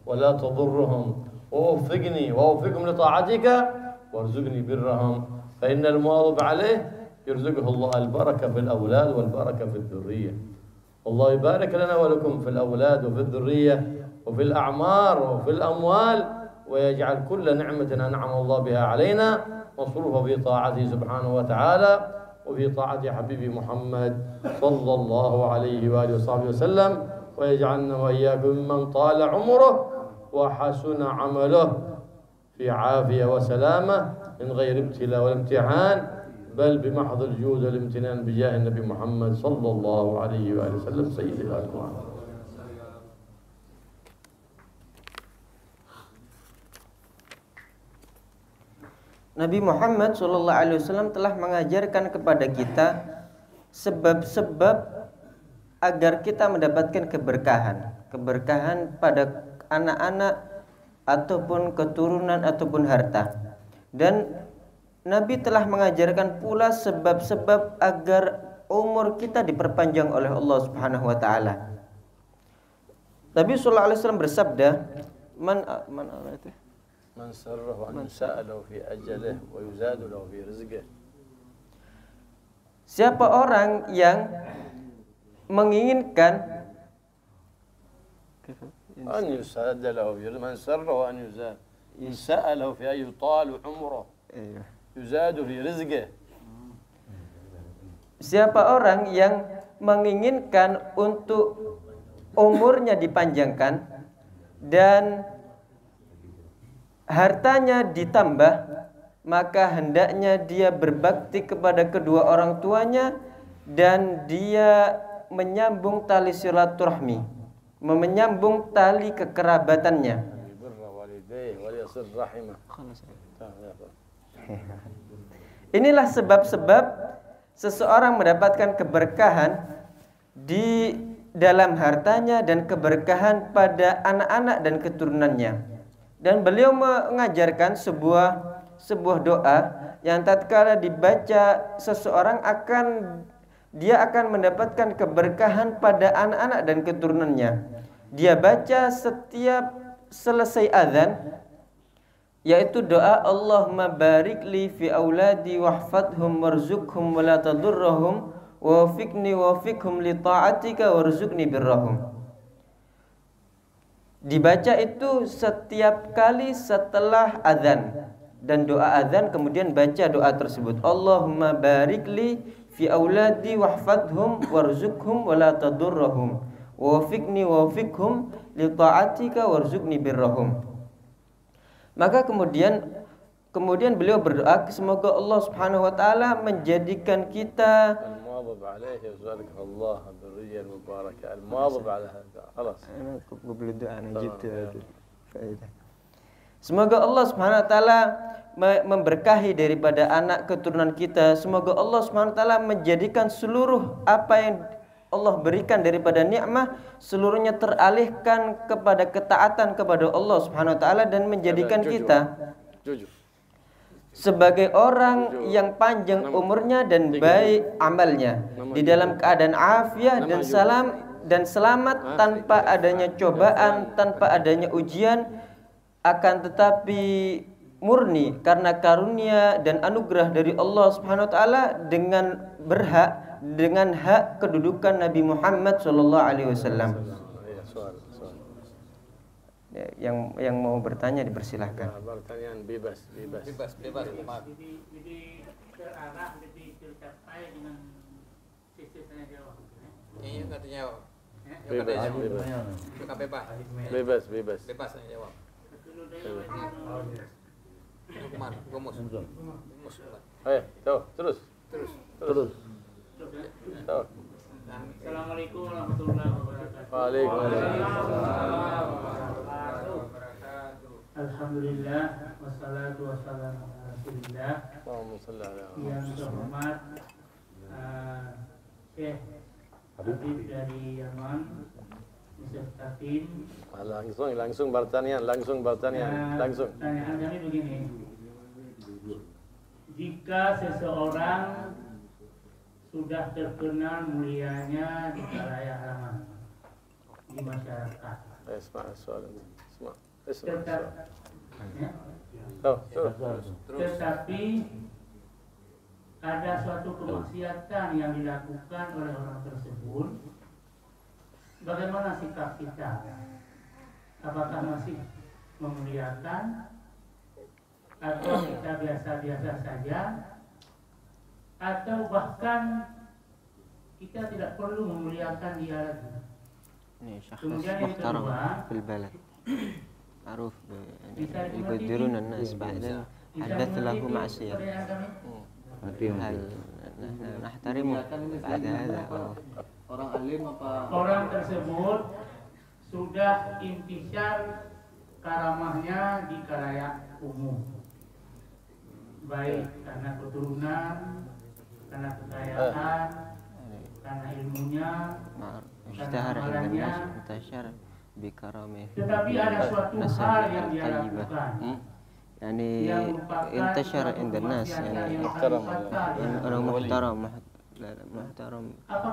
ولا تضرهم ووفقهم لطاعتك وارزقني برهم، فإن المواظب عليه يرزقه الله البركة في الأولاد والبركة في الذرية. الله يبارك لنا ولكم في الأولاد وفي الذرية وفي الأعمار وفي الأموال، ويجعل كل نعمة أنعم الله بها علينا مصروفة في طاعته سبحانه وتعالى وفي طاعة حبيبي محمد صلى الله عليه وآله وصحبه وسلم، ويجعلنا وإياكم ممن طال عمره وحسن عمله في عافية وسلامة من غير ابتلاء ولا امتحان، بل بمحض الجود والامتنان بجاه النبي محمد صلى الله عليه وآله وسلم سيد الأكوان. Nabi Muhammad SAW telah mengajarkan kepada kita sebab-sebab agar kita mendapatkan keberkahan pada anak-anak ataupun keturunan ataupun harta. Dan Nabi telah mengajarkan pula sebab-sebab agar umur kita diperpanjang oleh Allah Subhanahu wa taala. Nabi sallallahu alaihi wasallam bersabda, Man sarrahu an yusa'alahu fi ajalihi wa yuzadu lahu fi rizqihi. Siapa orang yang menginginkan an yusa'ada lahu, man sarrahu an yusa'alahu fi ayutalu umruhu yuzadu fi rizqihi. Siapa orang yang menginginkan untuk umurnya dipanjangkan dan hartanya ditambah, maka hendaknya dia berbakti kepada kedua orang tuanya dan dia menyambung tali silaturahmi, menyambung tali kekerabatannya. Inilah sebab-sebab seseorang mendapatkan keberkahan di dalam hartanya dan keberkahan pada anak-anak dan keturunannya. Dan beliau mengajarkan sebuah doa yang tatkala dibaca seseorang dia akan mendapatkan keberkahan pada anak-anak dan keturunannya. Dia baca setiap selesai azan, yaitu doa Allahumma barik li fi auladi wahfadhum warzuqhum wa la tadurrahum wafiqni wafiqhum li ta'atika warzuqni birrahum. Dibaca itu setiap kali setelah azan, dan doa azan kemudian baca doa tersebut, Allahumma barik li fi auladi wahfadhum warzuqhum wa la tadurrahum wafiqni wafiqhum li ta'atika warzuqni birrahum. Maka kemudian beliau berdoa semoga Allah Subhanahu wa taala menjadikan kita المواظب عليه يرزقك الله الذرية المباركة المواظب على هذا خلاص Semoga Allah Subhanahu wa taala memberkahi daripada anak keturunan kita. Semoga Allah Subhanahu wa taala menjadikan seluruh apa yang Allah berikan daripada nikmat seluruhnya teralihkan kepada ketaatan kepada Allah Subhanahu wa taala dan menjadikan kita sebagai orang yang panjang umurnya dan baik amalnya di dalam keadaan afiat dan selamat tanpa adanya cobaan, tanpa adanya ujian, akan tetapi murni karena karunia dan anugerah dari Allah Subhanahu wa taala dengan hak kedudukan Nabi Muhammad sallallahu alaihi wasallam. Yang mau bertanya dipersilahkan. Pertanyaan bebas. Jadi terarah, jadi tercapai dengan sisi tanya jawab. Iya katanya jawab. Bebas. Bebas tanya jawab. Hukuman, gumus. Terus. Assalamualaikum warahmatullahi wabarakatuh. Waalaikumsalam. Alhamdulillah wassalatu wassalamu ala Rasulillah. Allahumma shalli ala Yang terhormat Syekh Habib dari Yaman, beserta tim. Langsung pertanyaan. Pertanyaan kami begini. Jika seseorang sudah terkenal mulianya di khalayak ramai di masyarakat, tetapi ada suatu kemaksiatan yang dilakukan oleh orang tersebut, bagaimana sikap kita? Apakah masih memuliakan atau kita biasa-biasa saja, atau bahkan kita tidak perlu memuliakan dia lagi? Kemudian yang kedua, معروف يقدرون الناس بعدين حدث له معصية هل نحترمه بعد هذا orang tersebut sudah intisar karamahnya di khalayak umum, baik karena keturunan, karena kekayaan, karena ilmunya, اشتهر عند الناس انتشر بكرامه tetapi ada suatu hal yang dia lakukan يعني انتشر عند الناس يعني أنه محترم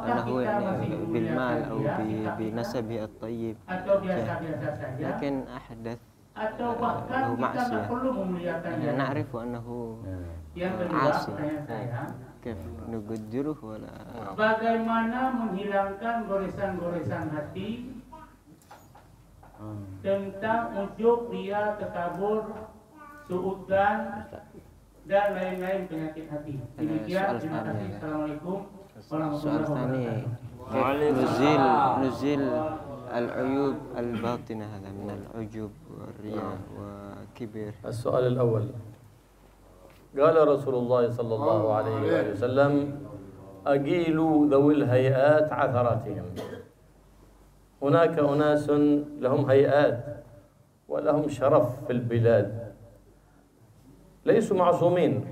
أنه يعني بالمال أو بنسبه الطيب لكن أحدث له معصية يعني نعرف أنه عاصي كيف نقدره ولا bagaimana menghilangkan goresan-goresan hati tentang ujub, ria, takabur, suudzon dan lain-lain penyakit hati. Demikian, terima kasih. Assalamualaikum warahmatullahi wabarakatuh. نزيل العيوب الباطنة هذا من العجب والرياء وكبر. السؤال الأول، قال رسول الله صلى الله عليه وسلم: أجيلوا ذوي الهيئات عثراتهم. هناك أناس لهم هيئات ولهم شرف في البلاد، ليسوا معصومين،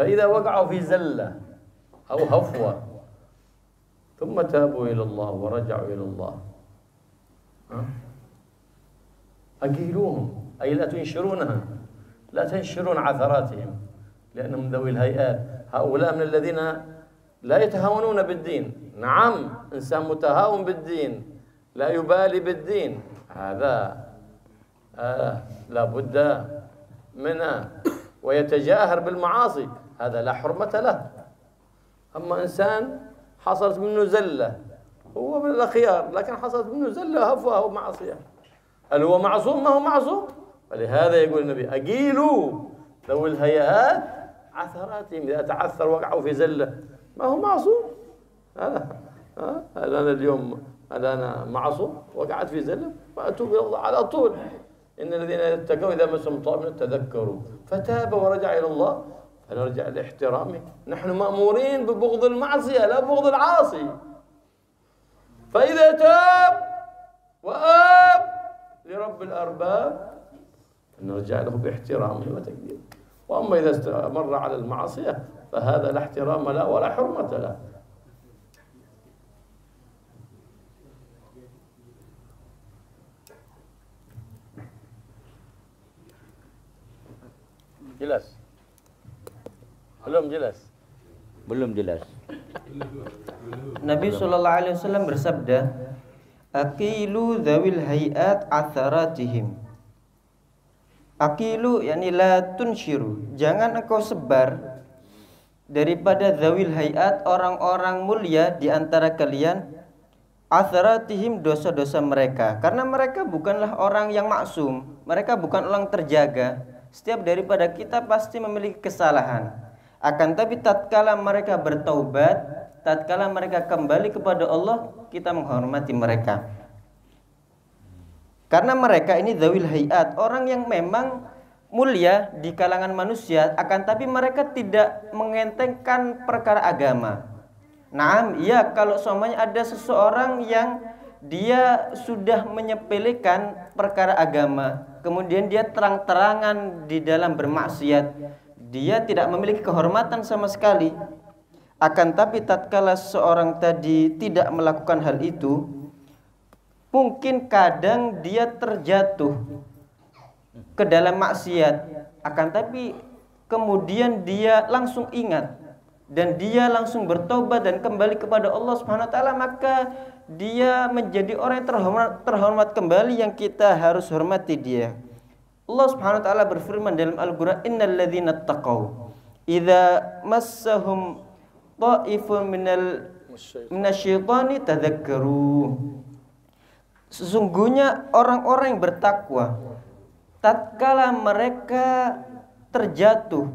فإذا وقعوا في زلة أو هفوة ثم تابوا إلى الله ورجعوا إلى الله، أجيلوهم، أي لا تنشرونها، لا تنشرون عثراتهم، لأنهم ذوي الهيئات. هؤلاء من الذين لا يتهاونون بالدين. نعم، إنسان متهاون بالدين لا يبالي بالدين، هذا لا بد منه، ويتجاهر بالمعاصي، هذا لا حرمة له. أما إنسان حصلت منه زلة، هو من الأخيار لكن حصلت منه زلة هفوة أو معصية، هل هو معصوم؟ ما هو معصوم. ولهذا يقول النبي: أجيلوا ذوي الهيئات عثراتهم، إذا تعثر وقعوا في زلة ما هو معصوم. هل أنا اليوم أنا معصوم؟ وقعت في زلة وأتوب إلى الله على طول. إن الذين اتقوا إذا مسهم طائف تذكروا فتاب ورجع إلى الله فنرجع لاحترامه. نحن مأمورين ببغض المعصية لا بغض العاصي. فإذا تاب وآب لرب الأرباب نرجع له باحترامه وتقديره. وأما إذا استمر على المعصية فهذا لا احترام له ولا حرمة له. Jelas? Belum jelas? Belum jelas. Nabi SAW bersabda, Aqilu dhawil hayat atharatihim. Aqilu yakni la tunshiru, jangan engkau sebar daripada dhawil hayat, orang-orang mulia di antara kalian, atharatihim, dosa-dosa mereka. Karena mereka bukanlah orang yang maksum, mereka bukan orang terjaga. Setiap daripada kita pasti memiliki kesalahan. Akan tapi tatkala mereka bertaubat, tatkala mereka kembali kepada Allah, kita menghormati mereka. Karena mereka ini dzawil hayat, orang yang memang mulia di kalangan manusia, akan tapi mereka tidak mengentengkan perkara agama. Naam, iya, kalau semuanya ada seseorang yang dia sudah menyepelekan perkara agama, kemudian dia terang-terangan di dalam bermaksiat, dia tidak memiliki kehormatan sama sekali. Akan tapi tatkala seorang tadi tidak melakukan hal itu, mungkin kadang dia terjatuh ke dalam maksiat, akan tapi kemudian dia langsung ingat dan dia langsung bertobat dan kembali kepada Allah Subhanahu wa taala, maka dia menjadi orang yang terhormat kembali, yang kita harus hormati dia. Allah Subhanahu wa taala berfirman dalam Al-Qur'an, innal ladzina taqaw idza massahum ta'ifun minasyaitani tadzakkaru. Sesungguhnya orang-orang yang bertakwa, tatkala mereka terjatuh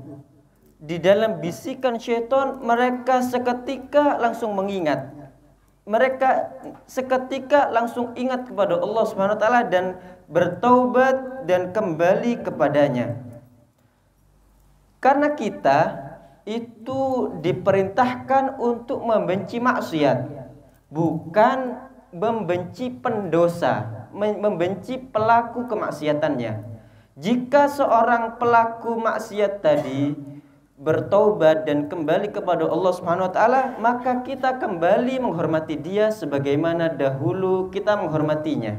di dalam bisikan syaitan, mereka seketika langsung mengingat. Mereka seketika langsung ingat kepada Allah Subhanahu wa taala dan bertaubat dan kembali kepadanya. Karena kita itu diperintahkan untuk membenci maksiat, bukan membenci pendosa, membenci pelaku kemaksiatannya. Jika seorang pelaku maksiat tadi bertaubat dan kembali kepada Allah Subhanahu wa taala, maka kita kembali menghormati dia sebagaimana dahulu kita menghormatinya.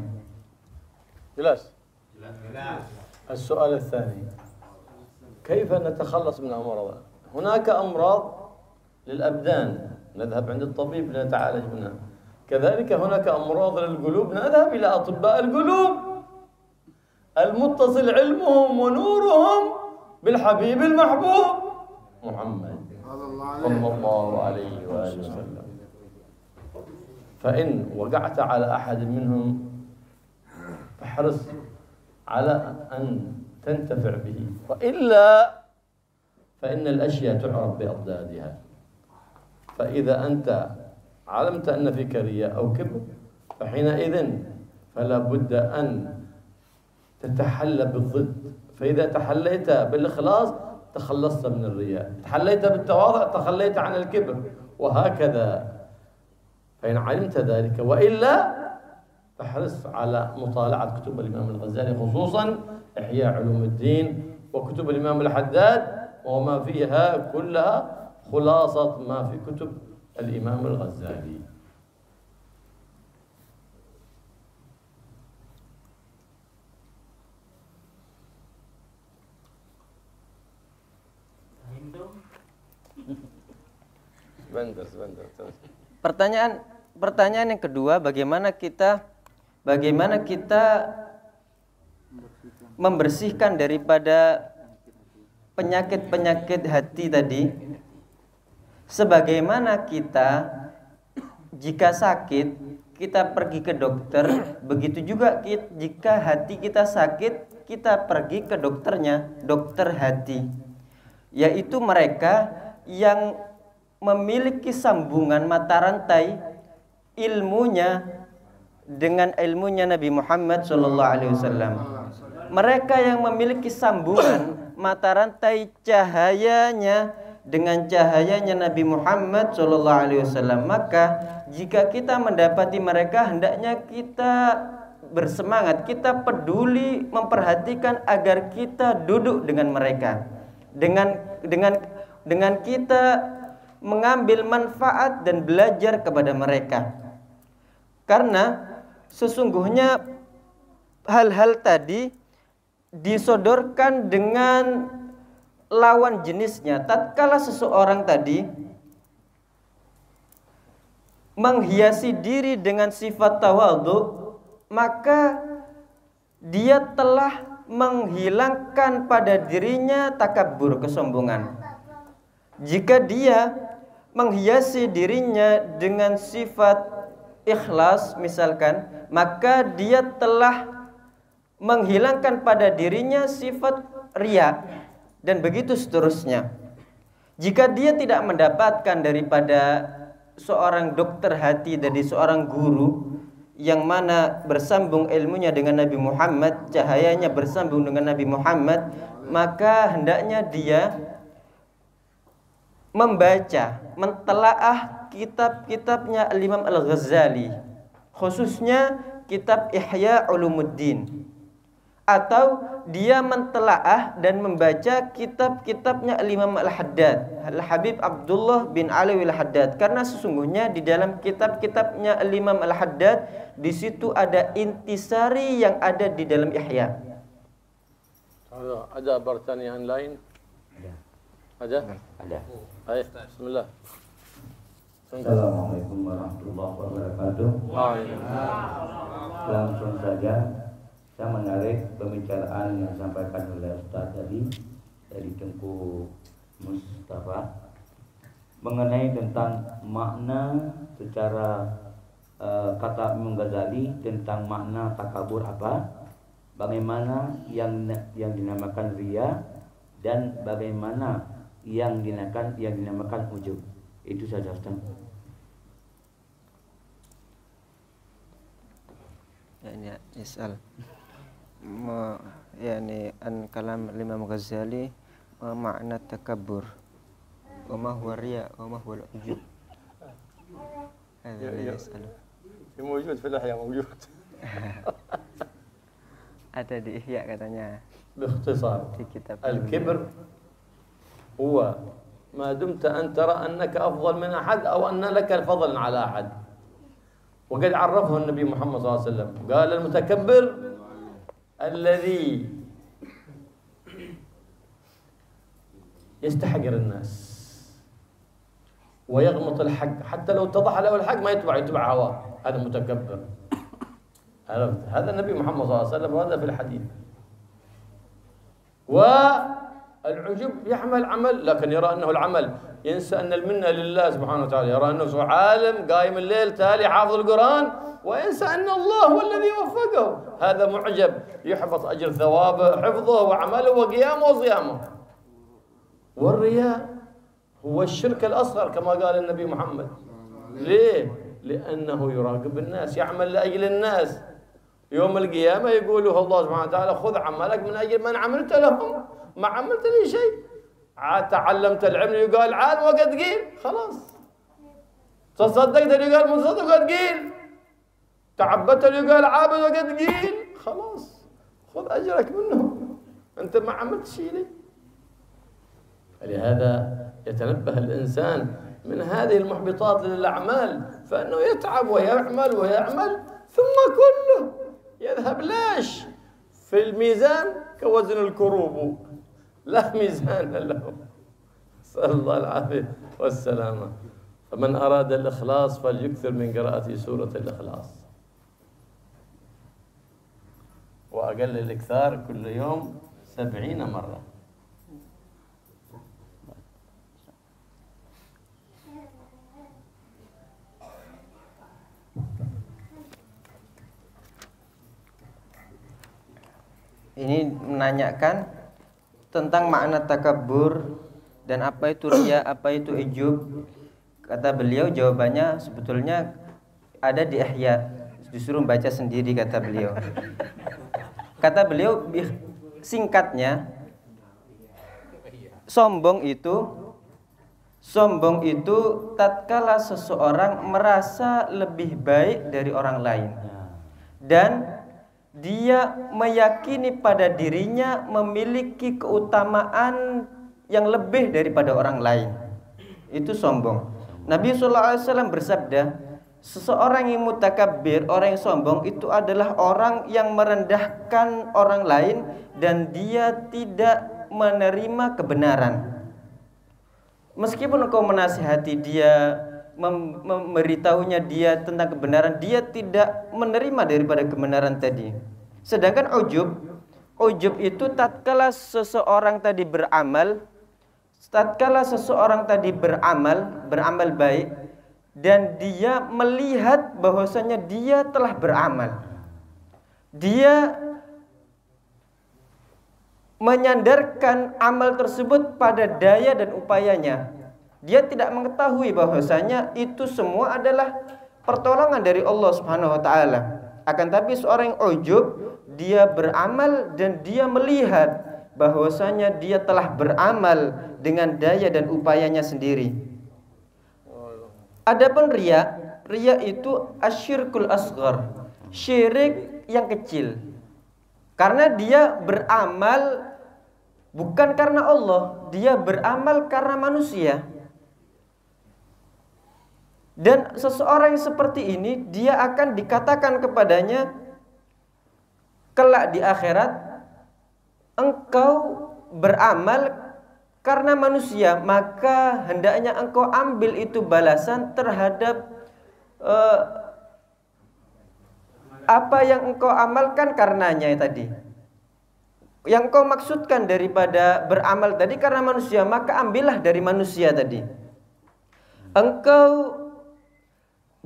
Jelas? السؤال الثاني كيف نتخلص من الأمراض؟ هناك أمراض للأبدان نذهب عند الطبيب لنتعالج منها، كذلك هناك أمراض للقلوب نذهب إلى أطباء القلوب المتصل علمهم ونورهم بالحبيب المحبوب محمد صلى الله عليه وآله وسلم. فإن وقعت على أحد منهم فاحرص على أن تنتفع به، وإلا فإن الأشياء تعرف بأضدادها. فإذا أنت علمت أن فيك رياء أو كبر فحينئذ فلا بد أن تتحلى بالضد. فإذا تحليت بالإخلاص تخلصت من الرياء، تحليت بالتواضع تخليت عن الكبر، وهكذا. فإن علمت ذلك، وإلا فاحرص على مطالعة كتب الإمام الغزالي، خصوصا إحياء علوم الدين وكتب الإمام الحداد، وما فيها كلها خلاصة ما في كتب الإمام الغزالي. Pertanyaan yang kedua, bagaimana kita membersihkan daripada penyakit-penyakit hati tadi. Sebagaimana kita jika sakit kita pergi ke dokter, begitu juga jika hati kita sakit kita pergi ke dokternya, dokter hati, yaitu mereka yang memiliki sambungan mata rantai ilmunya dengan ilmunya Nabi Muhammad SAW. Mereka yang memiliki sambungan mata rantai cahayanya dengan cahayanya Nabi Muhammad SAW, maka jika kita mendapati mereka, hendaknya kita bersemangat, kita peduli memperhatikan agar kita duduk dengan mereka, dengan kita mengambil manfaat dan belajar kepada mereka. Karena sesungguhnya hal-hal tadi disodorkan dengan lawan jenisnya. Tatkala seseorang tadi menghiasi diri dengan sifat tawadhu, maka dia telah menghilangkan pada dirinya takabur, kesombongan. Jika dia menghiasi dirinya dengan sifat ikhlas misalkan, maka dia telah menghilangkan pada dirinya sifat riya, dan begitu seterusnya. Jika dia tidak mendapatkan daripada seorang dokter hati, dari seorang guru yang mana bersambung ilmunya dengan Nabi Muhammad, cahayanya bersambung dengan Nabi Muhammad, maka hendaknya dia membaca, mentelaah kitab-kitabnya Imam Al-Ghazali, khususnya kitab Ihya Ulumuddin, atau dia mentelaah dan membaca kitab-kitabnya Imam Al-Haddad, Al-Habib Abdullah bin Ali Al-Haddad, karena sesungguhnya di dalam kitab-kitabnya Imam Al-Haddad di situ ada intisari yang ada di dalam Ihya. Ada pertanyaan lain? Ada? Ada. Baik, bismillah. Assalamualaikum warahmatullahi wabarakatuh. Langsung saja saya menarik pembicaraan yang disampaikan oleh Ustaz tadi dari Tengku Mustafa mengenai tentang makna secara kata Imam Ghazali tentang makna takabur apa, bagaimana yang dinamakan riya, dan bagaimana yang dinamakan ujub. Itu saja Ustaz. Ya, isal. Yani an kalam Imam Ghazali makna takabbur wa ma huwa riya wa ma huwa al-ujub. Hada la yasalu. موجود في الإحياء موجود. Ada di Ihya katanya. باختصار Di kitab الكبر هو ما دمت أن ترى أنك أفضل من أحد أو أن لك الفضل على أحد. وقد عرفه النبي محمد صلى الله عليه وسلم، قال المتكبر الذي يستحقر الناس ويغمط الحق، حتى لو اتضح له الحق ما يتبع هواه، هذا متكبر. عرفت؟ هذا النبي محمد صلى الله عليه وسلم، وهذا في الحديث. والعجب يحمل عمل، لكن يرى أنه العمل، ينسى أن المنة لله سبحانه وتعالى، يرى أنه عالم قايم الليل تالي حافظ القرآن، وينسى أن الله هو الذي وفقه. هذا معجب، يحبط أجر ثوابه، حفظه وعمله وقيامه وصيامه. والرياء هو الشرك الأصغر كما قال النبي محمد. ليه؟ لأنه يراقب الناس، يعمل لأجل الناس. يوم القيامة يقول الله سبحانه وتعالى خذ عملك من أجل من عملت لهم، ما عملت لي شيء. تعلمت العلم يقال عالم وقد قيل، خلاص. تصدقت يقال مصدق وقد قيل. تعبدت يقال عابد وقد قيل، خلاص خذ أجرك منه، أنت ما عملت شيء لي. لهذا يتنبه الإنسان من هذه المحبطات للأعمال، فإنه يتعب ويعمل ويعمل ثم كله يذهب لاش في الميزان كوزن الكروب، لا ميزان له. نسأل الله العافية والسلامة. فمن أراد الإخلاص فليكثر من قراءة سورة الإخلاص، وأقل الإكثار كل يوم 70 مرة. Ini menanyakan tentang makna takabur dan apa itu riya, apa itu ujub. Kata beliau jawabannya sebetulnya ada di Ihya. disuruh baca sendiri kata beliau. Kata beliau singkatnya, sombong itu tatkala seseorang merasa lebih baik dari orang lain dan dia meyakini pada dirinya memiliki keutamaan yang lebih daripada orang lain. Itu sombong. Nabi SAW bersabda, seseorang yang mutakabbir, orang yang sombong itu adalah orang yang merendahkan orang lain dan dia tidak menerima kebenaran. Meskipun engkau menasihati dia, memberitahunya dia tentang kebenaran, dia tidak menerima daripada kebenaran tadi. Sedangkan ujub itu tatkala seseorang tadi beramal baik dan dia melihat bahwasanya dia telah beramal, dia menyandarkan amal tersebut pada daya dan upayanya. Dia tidak mengetahui bahwasanya itu semua adalah pertolongan dari Allah Subhanahu wa taala. Akan tapi seorang yang ujub, dia beramal dan dia melihat bahwasanya dia telah beramal dengan daya dan upayanya sendiri. Adapun riya itu asyirkul asghar, syirik yang kecil. Karena dia beramal bukan karena Allah, dia beramal karena manusia. Dan seseorang yang seperti ini, dia akan dikatakan kepadanya kelak di akhirat, engkau beramal karena manusia, maka hendaknya engkau ambil itu balasan terhadap apa yang engkau amalkan karenanya tadi. Yang engkau maksudkan daripada beramal tadi karena manusia, maka ambillah dari manusia tadi. Engkau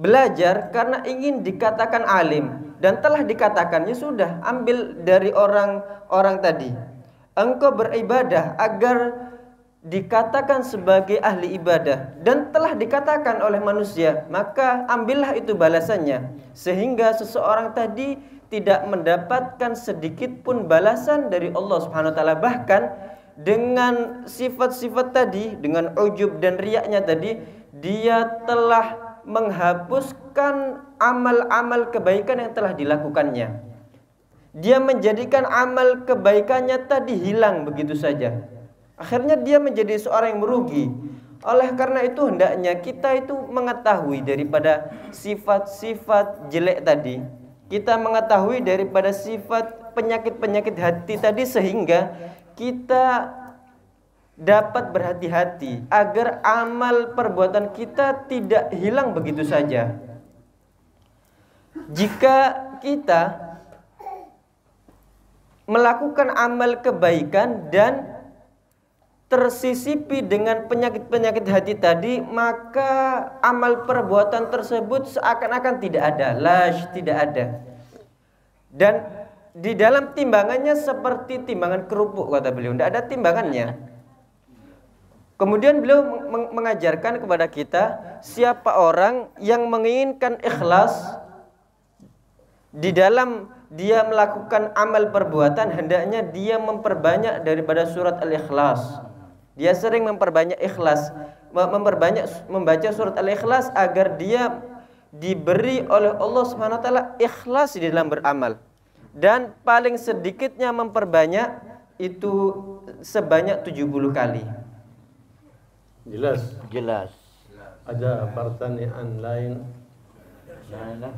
belajar karena ingin dikatakan alim dan telah dikatakannya, sudah ambil dari orang tadi. Engkau beribadah agar dikatakan sebagai ahli ibadah dan telah dikatakan oleh manusia, maka ambillah itu balasannya, sehingga seseorang tadi tidak mendapatkan sedikit pun balasan dari Allah Subhanahu wa taala. Bahkan dengan sifat-sifat tadi, dengan ujub dan riyaknya tadi, dia telah menghapuskan amal-amal kebaikan yang telah dilakukannya. Dia menjadikan amal kebaikannya tadi hilang begitu saja. Akhirnya dia menjadi seorang yang merugi. Oleh karena itu hendaknya kita itu mengetahui daripada sifat-sifat jelek tadi. Kita mengetahui daripada sifat penyakit-penyakit hati tadi, sehingga kita dapat berhati-hati agar amal perbuatan kita tidak hilang begitu saja. Jika kita melakukan amal kebaikan dan tersisipi dengan penyakit-penyakit hati tadi, maka amal perbuatan tersebut seakan-akan tidak ada, tidak ada. Dan di dalam timbangannya seperti timbangan kerupuk, kata beliau, tidak ada timbangannya. Kemudian beliau mengajarkan kepada kita, siapa orang yang menginginkan ikhlas di dalam dia melakukan amal perbuatan, hendaknya dia memperbanyak daripada surat Al-Ikhlas. Dia sering memperbanyak ikhlas, membaca surat Al-Ikhlas agar dia diberi oleh Allah Subhanahu wa taala ikhlas di dalam beramal. Dan paling sedikitnya memperbanyak itu sebanyak 70 kali. Jelas. Ada pertanyaan lain? Soalan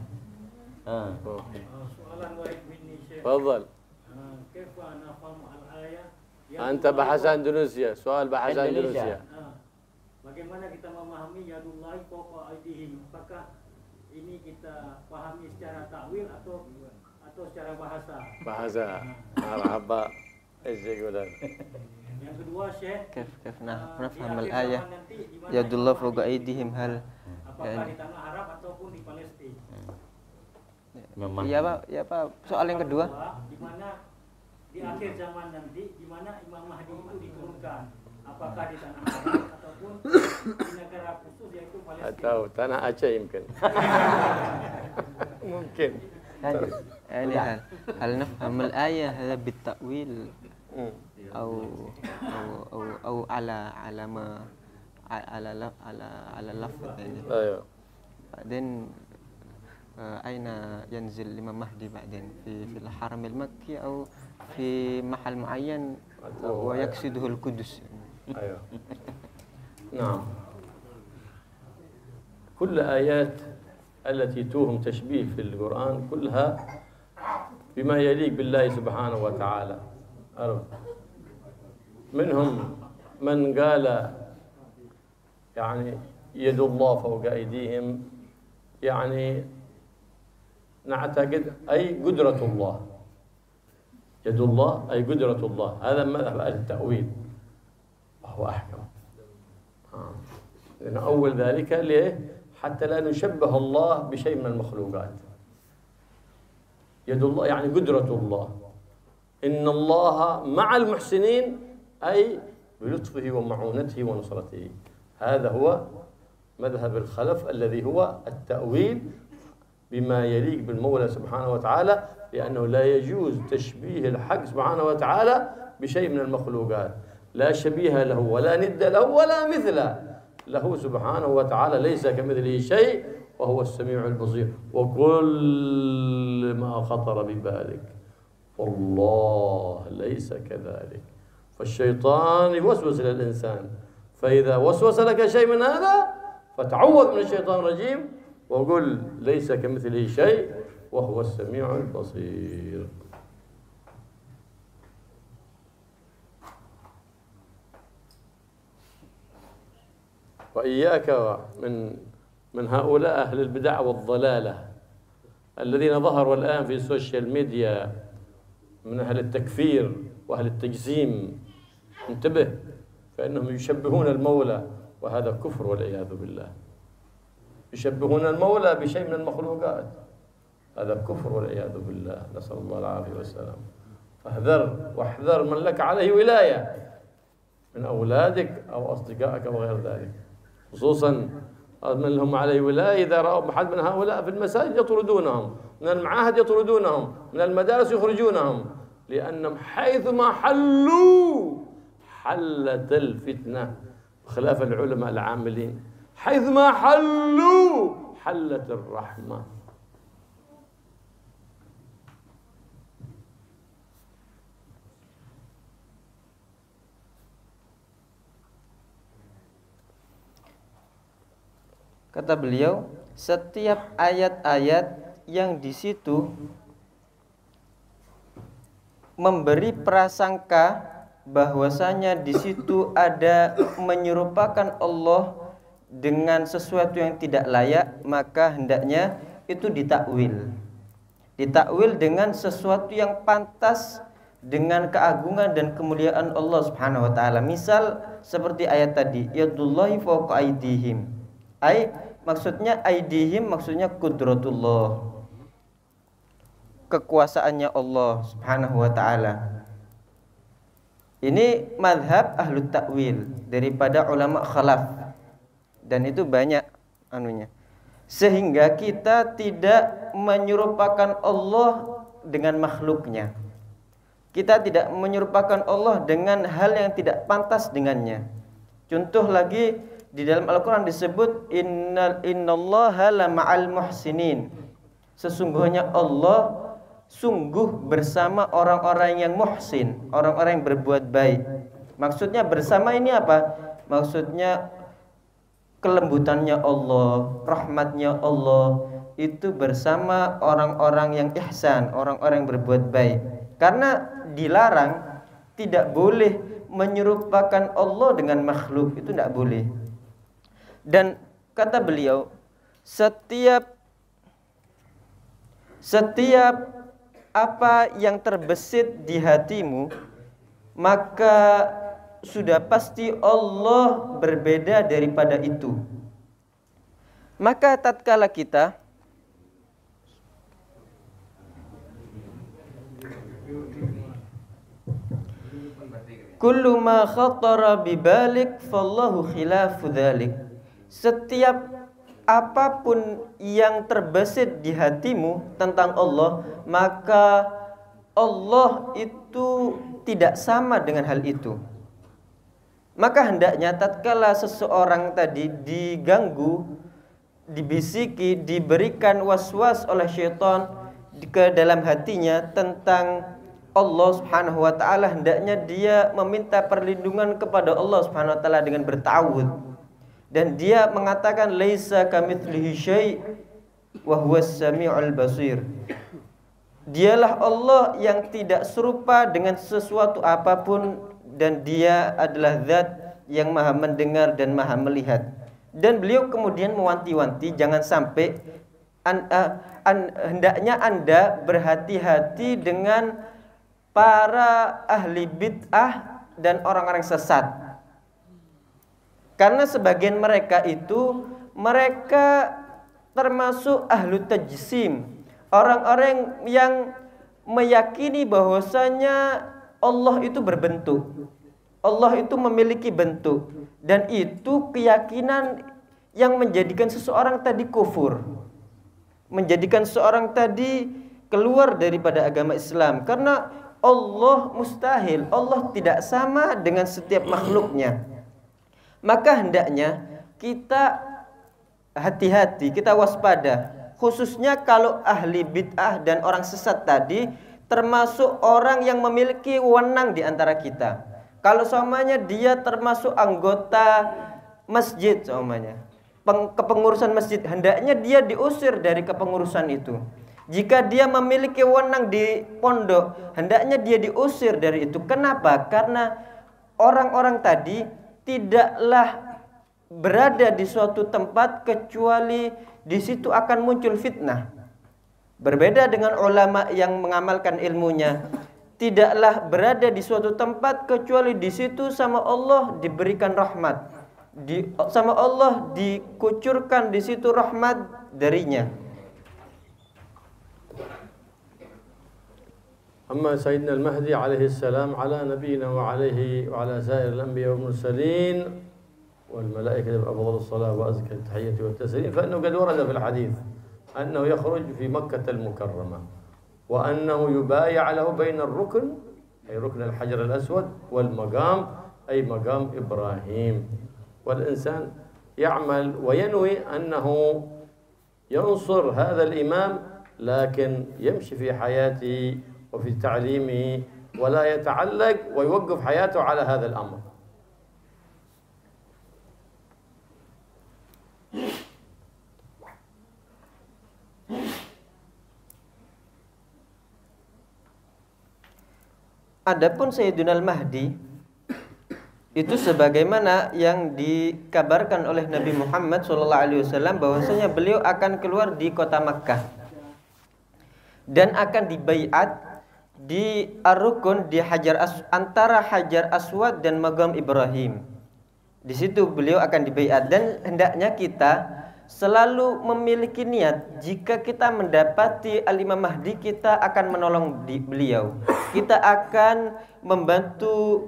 wahid bin Syekh. Fadhal. Kaifa nafhamu al-ayah? Anta bahasa Indonesia, soal bahasa Indonesia. Bagaimana kita memahami yadullahi fawqa aydihim? Apakah ini kita pahami secara takwil atau secara bahasa? Bahasa. Marhaba. Yang kedua, Syekh, kif nafham al-ayah yadullah fawqa aydihim hal, apakah di tanah Arab ataupun di Palestina? Ya Pak. Soal yang kedua, di mana di akhir zaman nanti, di mana Imam Mahdi itu diturunkan, apakah di tanah Arab ataupun di negara khusus yaitu Palestina? Atau tanah Aceh mungkin. ممكن. يعني هل نفهم الآية هذا بالتأويل أو على ما على لفظ يعني. ايوه. بعدين أين ينزل الإمام مهدي بعدين في الحرم المكي أو في محل معين ويقصده القدس. ايوه. نعم. كل آيات التي توهم تشبيه في القرآن كلها بما يليق بالله سبحانه وتعالى. منهم من قال يعني يد الله فوق أيديهم، يعني نعتقد أي قدرة الله، يد الله أي قدرة الله، هذا مذهب أهل التأويل وهو أحكم. لأن أول ذلك ليه؟ حتى لا نشبه الله بشيء من المخلوقات. يد الله يعني قدرة الله، إن الله مع المحسنين أي بلطفه ومعونته ونصرته. هذا هو مذهب الخلف الذي هو التأويل بما يليق بالمولى سبحانه وتعالى، لأنه لا يجوز تشبيه الحق سبحانه وتعالى بشيء من المخلوقات، لا شبيه له ولا ند له ولا مثل له سبحانه وتعالى، ليس كمثله شيء وهو السميع البصير. وكل ما خطر ببالك والله ليس كذلك. فالشيطان يوسوس للإنسان، فإذا وسوس لك شيء من هذا فتعوذ من الشيطان الرجيم وقل ليس كمثله شيء وهو السميع البصير. وإياك من هؤلاء أهل البدع والضلالة الذين ظهروا الآن في السوشيال ميديا من أهل التكفير وأهل التجسيم. انتبه، فإنهم يشبهون المولى وهذا كفر والعياذ بالله. يشبهون المولى بشيء من المخلوقات، هذا كفر والعياذ بالله، نسأل الله العافية والسلام. فاحذر واحذر من لك عليه ولاية من أولادك أو أصدقائك أو غير ذلك، خصوصا من لهم عليه ولاية. إذا رأوا أحد من هؤلاء في المساجد يطردونهم، من المعاهد يطردونهم، من المدارس يخرجونهم، لأنهم حيثما حلوا حلت الفتنة، خلاف العلماء العاملين، حيثما حلوا حلت الرحمة. Kata beliau, setiap ayat-ayat yang di situ memberi prasangka bahwasanya di situ ada menyerupakan Allah dengan sesuatu yang tidak layak, maka hendaknya itu ditakwil. Ditakwil dengan sesuatu yang pantas dengan keagungan dan kemuliaan Allah Subhanahu wa taala. Misal seperti ayat tadi, yadullahi fawqa aydihim. Maksudnya aydihim maksudnya qudratullah, kekuasaannya Allah Subhanahu wa taala. Ini mazhab ahlu ta'wil daripada ulama khalaf, dan itu banyak anunya. Sehingga kita tidak menyerupakan Allah dengan makhluknya. Kita tidak menyerupakan Allah dengan hal yang tidak pantas dengannya. Contoh lagi, di dalam Al-Quran disebut innallaha la ma'al muhsinin. Sesungguhnya Allah sungguh bersama orang-orang yang muhsin, orang-orang yang berbuat baik. Maksudnya bersama ini apa? Maksudnya kelembutannya Allah, rahmatnya Allah itu bersama orang-orang yang ihsan, orang-orang yang berbuat baik. Karena dilarang, tidak boleh menyerupakan Allah dengan makhluk, itu tidak boleh. Dan kata beliau, setiap apa yang terbesit di hatimu, maka sudah pasti Allah berbeda daripada itu. Maka tatkala kita kullu ma khatara bibalik fallahu khilafu dzalik. Setiap apapun yang terbesit di hatimu tentang Allah, maka Allah itu tidak sama dengan hal itu. Maka hendaknya tatkala seseorang tadi diganggu, dibisiki, diberikan waswas oleh syaitan ke dalam hatinya tentang Allah Subhanahu wa taala, hendaknya dia meminta perlindungan kepada Allah Subhanahu wa taala dengan bertawud. Dan dia mengatakan laisa kamitslihi syai' wa huwas samiul basir. Dialah Allah yang tidak serupa dengan sesuatu apapun, dan dia adalah zat yang maha mendengar dan maha melihat. Dan beliau kemudian mewanti-wanti jangan sampai hendaknya Anda berhati-hati dengan para ahli bid'ah dan orang-orang sesat. Karena sebagian mereka itu mereka termasuk ahlu tajsim, orang-orang yang meyakini bahwasanya Allah itu berbentuk, Allah itu memiliki bentuk, dan itu keyakinan yang menjadikan seseorang tadi kufur, menjadikan seseorang tadi keluar daripada agama Islam. Karena Allah mustahil, Allah tidak sama dengan setiap makhluknya. Maka hendaknya kita hati-hati, kita waspada, khususnya kalau ahli bid'ah dan orang sesat tadi termasuk orang yang memiliki wewenang di antara kita. Kalau semuanya dia termasuk anggota masjid, semuanya kepengurusan masjid, hendaknya dia diusir dari kepengurusan itu. Jika dia memiliki wewenang di pondok, hendaknya dia diusir dari itu. Kenapa? Karena orang-orang tadi tidaklah berada di suatu tempat kecuali di situ akan muncul fitnah. Berbeda dengan ulama yang mengamalkan ilmunya, tidaklah berada di suatu tempat kecuali di situ sama Allah diberikan rahmat, sama Allah dikucurkan di situ rahmat darinya. أما سيدنا المهدي عليه السلام على نبينا وعلى سائر الأنبياء والمرسلين والملائكة بأفضل الصلاة وأزكى التحية والتسليم، فإنه قد ورد في الحديث أنه يخرج في مكة المكرمة وأنه يبايع له بين الركن أي ركن الحجر الأسود والمقام أي مقام إبراهيم، والإنسان يعمل وينوي أنه ينصر هذا الإمام، لكن يمشي في حياته وفي تعليمه ولا يتعلق ويوقف حياته على هذا الأمر. Adapun Sayyidina Al-Mahdi itu sebagaimana yang dikabarkan oleh Nabi Muhammad SAW bahwasanya beliau akan keluar di kota Makkah dan akan dibaiat di Ar-Rukun, di antara Hajar Aswad dan Maqam Ibrahim. Di situ beliau akan dibaiat, dan hendaknya kita selalu memiliki niat jika kita mendapati Al-Imam Mahdi, kita akan menolong beliau. Kita akan membantu,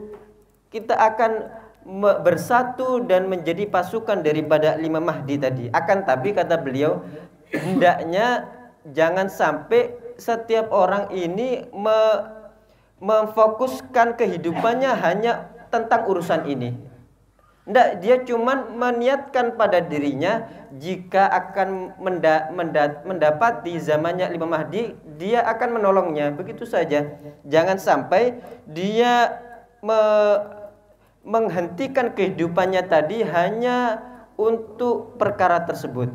kita akan bersatu dan menjadi pasukan daripada Al-Imam Mahdi tadi. Akan tapi kata beliau, hendaknya jangan sampai setiap orang ini memfokuskan kehidupannya hanya tentang urusan ini. Tidak, dia cuman meniatkan pada dirinya jika akan mendapati zamannya Imam Mahdi, dia akan menolongnya. Begitu saja. Jangan sampai dia menghentikan kehidupannya tadi hanya untuk perkara tersebut.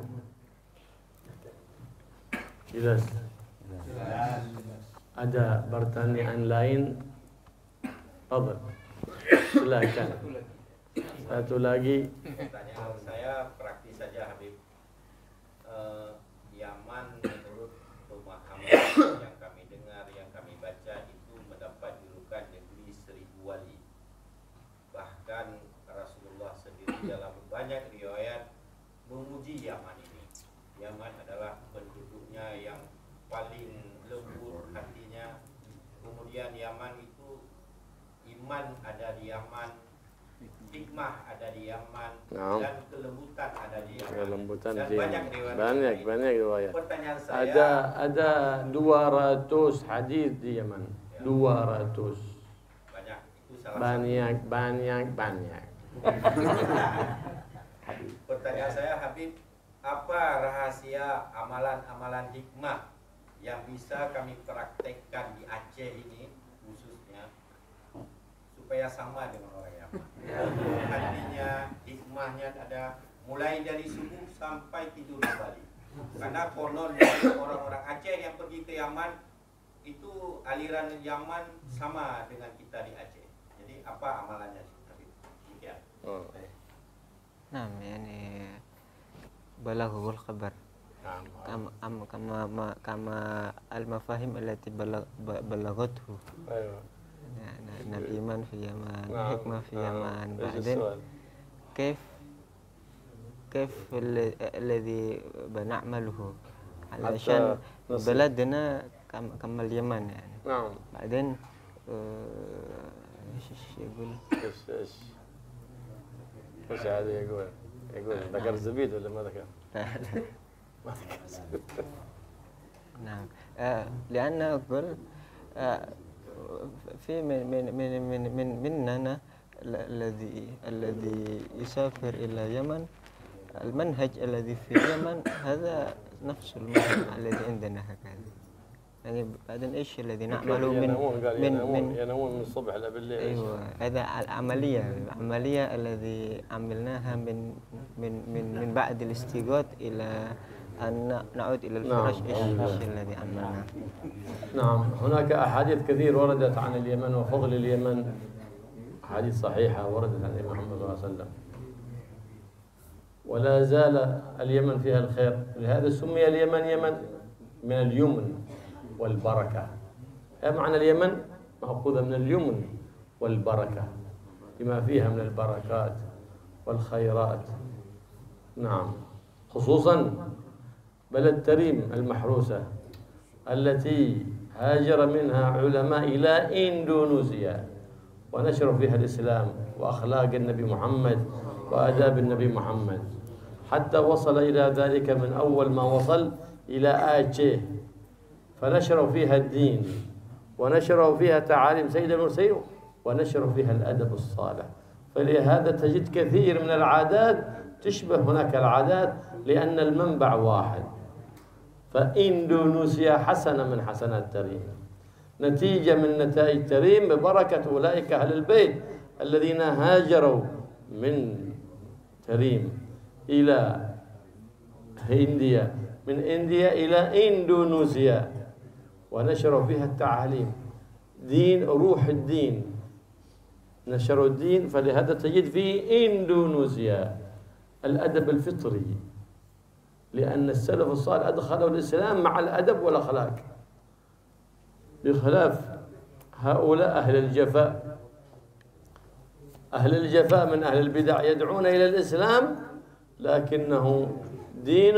Jelas. Ada pertanyaan lain? Apa? Silakan. Satu lagi. Pertanyaan saya praktis saja, Habib. Yaman menurut pemahaman yang kami dengar, yang kami baca, itu mendapat julukan negeri seribu wali. Bahkan Rasulullah sendiri dalam banyak riwayat memuji Yaman ini. Yaman adalah penduduknya yang paling lembut hatinya. Kemudian Yaman itu iman ada di Yaman, hikmah ada di Yaman, Naam. dan kelembutan ada di Yaman. Kelembutan Dan di banyak riwayat. banyak riwayat. Pertanyaan saya, Ada 200 hadis di Yaman. 200. banyak itu salah Banyak. Pertanyaan saya, Habib, apa rahasia amalan-amalan hikmah yang bisa kami praktekkan di Aceh ini khususnya supaya sama dengan orang Yaman? Artinya hikmahnya ada mulai dari subuh sampai tidur kembali. Karena konon orang-orang Aceh yang pergi ke Yaman itu aliran Yaman sama dengan kita di Aceh. Jadi apa amalannya? Habib? Demikian. نعم يعني بلغه الخبر كما المفاهيم التي بلغته ايوه الإيمان في اليمن الحكمة في اليمن ايش بعدين السؤال؟ كيف الذي بنعمله علشان بلدنا كما اليمن يعني نعم بعدين ايش يقول ايش هذا يقول ذكر الزبيد ولا ما ذكر؟ ما ذكر الزبيد. نعم لأن أقول في مننا الذي يسافر إلى اليمن المنهج الذي في اليمن هذا نفس المنهج الذي عندنا هكذا يعني بعدين ايش الذي نعمله ينامون من الصبح إلى بالليل. ايوه هذا العملية الذي عملناها من بعد الاستيقاظ إلى أن نعود إلى الفراش. ايش الذي عملناه. نعم هناك أحاديث كثير وردت عن اليمن وفضل اليمن، أحاديث صحيحة وردت عن النبي محمد صلى الله عليه وسلم، ولا زال اليمن فيها الخير، لهذا سمي اليمن يمن من اليمن والبركة. معنى اليمن مأخوذة من اليمن والبركة بما فيها من البركات والخيرات. نعم خصوصا بلد تريم المحروسة التي هاجر منها علماء إلى إندونيسيا ونشروا فيها الإسلام وأخلاق النبي محمد وآداب النبي محمد، حتى وصل إلى ذلك من أول ما وصل إلى آتشه، فنشروا فيها الدين ونشروا فيها تعاليم سيد المرسلين ونشروا فيها الأدب الصالح. فلهذا تجد كثير من العادات تشبه هناك العادات لأن المنبع واحد. فإندونيسيا حسنة من حسنات تريم، نتيجة من نتائج تريم ببركة أولئك أهل البيت الذين هاجروا من تريم إلى هندية، من إنديا إلى إندونيسيا، ونشروا فيها التعاليم دين روح الدين، نشروا الدين. فلهذا تجد في إندونيسيا الأدب الفطري، لأن السلف الصالح أدخلوا الإسلام مع الأدب والأخلاق، بخلاف هؤلاء أهل الجفاء. أهل الجفاء من أهل البدع يدعون إلى الإسلام لكنه دين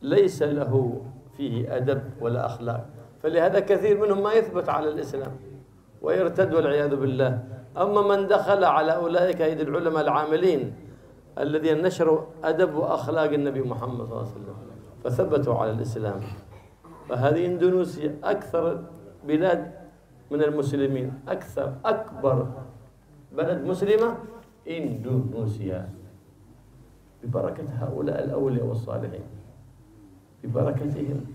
ليس له فيه أدب ولا أخلاق، فلهذا كثير منهم ما يثبت على الإسلام ويرتد والعياذ بالله. أما من دخل على أولئك أيدي العلماء العاملين الذين نشروا أدب وأخلاق النبي محمد صلى الله عليه وسلم فثبتوا على الإسلام. فهذه إندونيسيا أكثر بلاد من المسلمين، أكبر بلد مسلمة إندونيسيا، ببركة هؤلاء الأولياء والصالحين، ببركتهم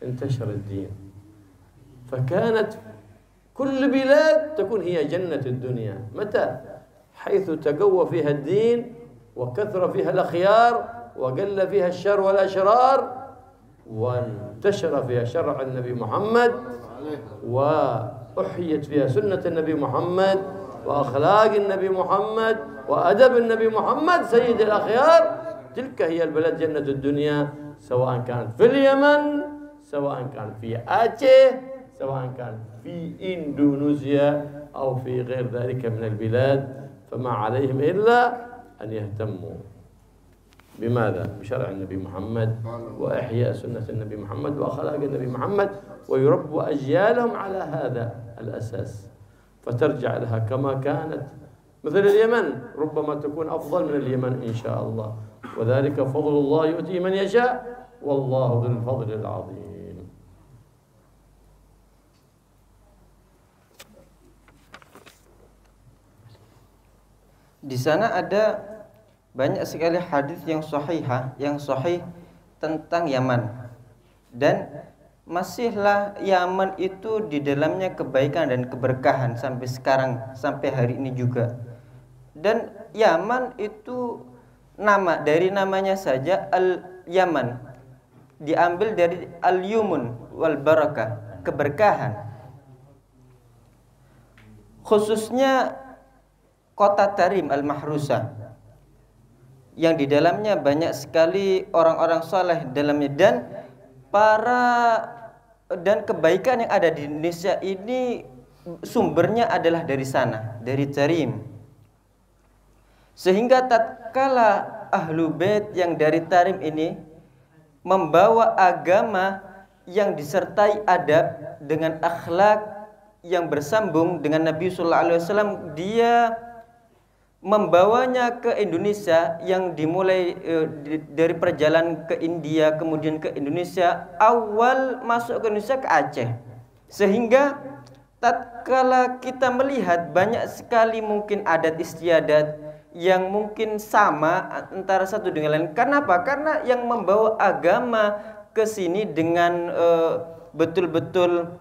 انتشر الدين. فكانت كل بلاد تكون هي جنة الدنيا. متى؟ حيث تقوى فيها الدين وكثر فيها الأخيار وقل فيها الشر والأشرار وانتشر فيها شرع النبي محمد وأحيت فيها سنة النبي محمد وأخلاق النبي محمد وأدب النبي محمد سيد الأخيار. تلك هي البلد جنة الدنيا، سواء كانت في اليمن، سواء كان في آتشه، سواء كان في إندونيسيا أو في غير ذلك من البلاد. فما عليهم إلا أن يهتموا بماذا؟ بشرع النبي محمد وإحياء سنة النبي محمد وأخلاق النبي محمد، ويربوا أجيالهم على هذا الأساس، فترجع لها كما كانت مثل اليمن ربما تكون أفضل من اليمن إن شاء الله وذلك فضل الله يؤتي من يشاء والله ذو الفضل العظيم. Di sana ada banyak sekali hadis yang sahih tentang Yaman, dan masihlah Yaman itu di dalamnya kebaikan dan keberkahan sampai sekarang, sampai hari ini juga. Dan Yaman itu dari namanya saja Al-Yaman diambil dari Al-Yumun wal Barakah, keberkahan. Khususnya kota Tarim Al-Mahrusah yang di dalamnya banyak sekali orang-orang saleh dalamnya, dan kebaikan yang ada di Indonesia ini sumbernya adalah dari sana, dari Tarim. Sehingga tatkala Ahlu Bait yang dari Tarim ini membawa agama yang disertai adab dengan akhlak yang bersambung dengan Nabi sallallahu alaihi wasallam, dia membawanya ke Indonesia yang dimulai dari perjalanan ke India, kemudian ke Indonesia, awal masuk ke Indonesia ke Aceh. Sehingga tatkala kita melihat banyak sekali mungkin adat istiadat yang mungkin sama antara satu dengan lain. Kenapa? Karena yang membawa agama ke sini dengan betul-betul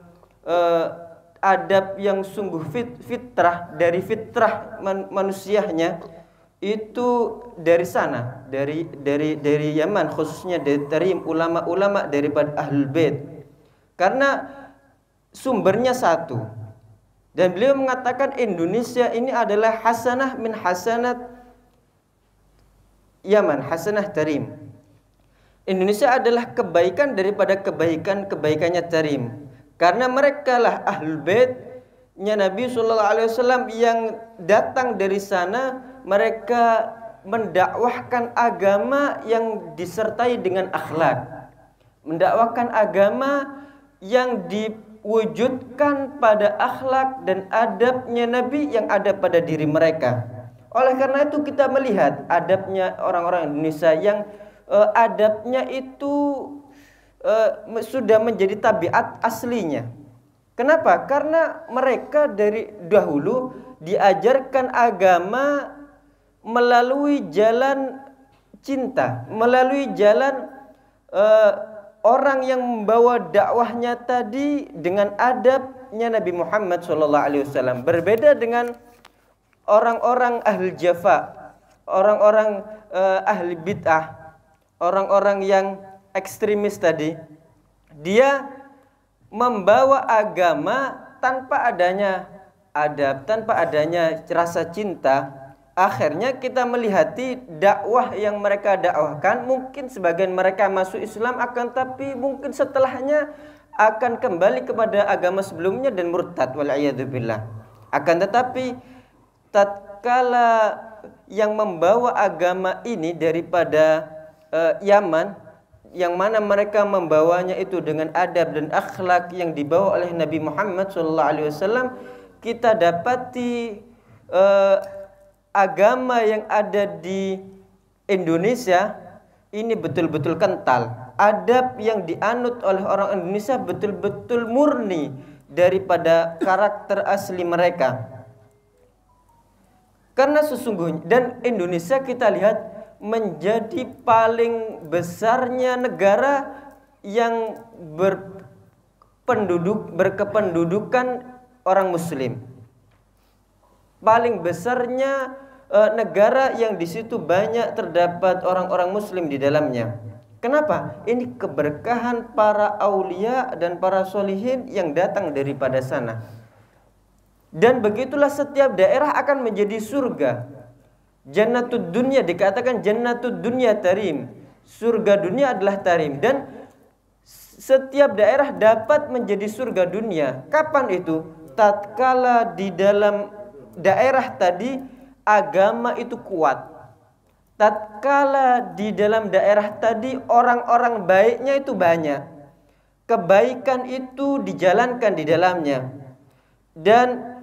adab yang sungguh fitrah, dari fitrah manusianya itu dari sana, dari Yaman, khususnya dari Tarim, ulama-ulama daripada Ahlul Bait. Karena sumbernya satu. Dan beliau mengatakan Indonesia ini adalah hasanah min hasanat Yaman, hasanah Tarim. Indonesia adalah kebaikan daripada kebaikannya Tarim. Karena mereka lah Ahlul Baitnya Nabi SAW yang datang dari sana. Mereka mendakwahkan agama yang disertai dengan akhlak, mendakwahkan agama yang diwujudkan pada akhlak dan adabnya Nabi yang ada pada diri mereka. Oleh karena itu kita melihat adabnya orang-orang Indonesia yang adabnya itu sudah menjadi tabiat aslinya. Kenapa? Karena mereka dari dahulu diajarkan agama melalui jalan cinta, melalui jalan orang yang membawa dakwahnya tadi dengan adabnya Nabi Muhammad SAW. Berbeda dengan orang-orang ahli jafa, orang-orang ahli bid'ah, orang-orang yang ekstremis tadi, dia membawa agama tanpa adanya adab, tanpa adanya rasa cinta. Akhirnya kita melihati dakwah yang mereka dakwahkan, mungkin sebagian mereka masuk Islam, akan tapi mungkin setelahnya akan kembali kepada agama sebelumnya dan murtad, wal'iyadzubillah. Akan tetapi tatkala yang membawa agama ini daripada Yaman, yang mana mereka membawanya itu dengan adab dan akhlak yang dibawa oleh Nabi Muhammad SAW, kita dapati agama yang ada di Indonesia ini betul-betul kental. Adab yang dianut oleh orang Indonesia betul-betul murni daripada karakter asli mereka. Karena sesungguhnya, dan Indonesia kita lihat menjadi paling besarnya negara yang berkependudukan orang muslim. Paling besarnya negara yang di situ banyak terdapat orang-orang muslim di dalamnya. Kenapa? Ini keberkahan para aulia dan para solihin yang datang daripada sana. Dan begitulah setiap daerah akan menjadi surga. Jannatud dunya, dikatakan jannatud dunya Tarim, surga dunia adalah Tarim. Dan setiap daerah dapat menjadi surga dunia. Kapan itu? Tatkala di dalam daerah tadi agama itu kuat. Tatkala di dalam daerah tadi orang-orang baiknya itu banyak, kebaikan itu dijalankan di dalamnya, dan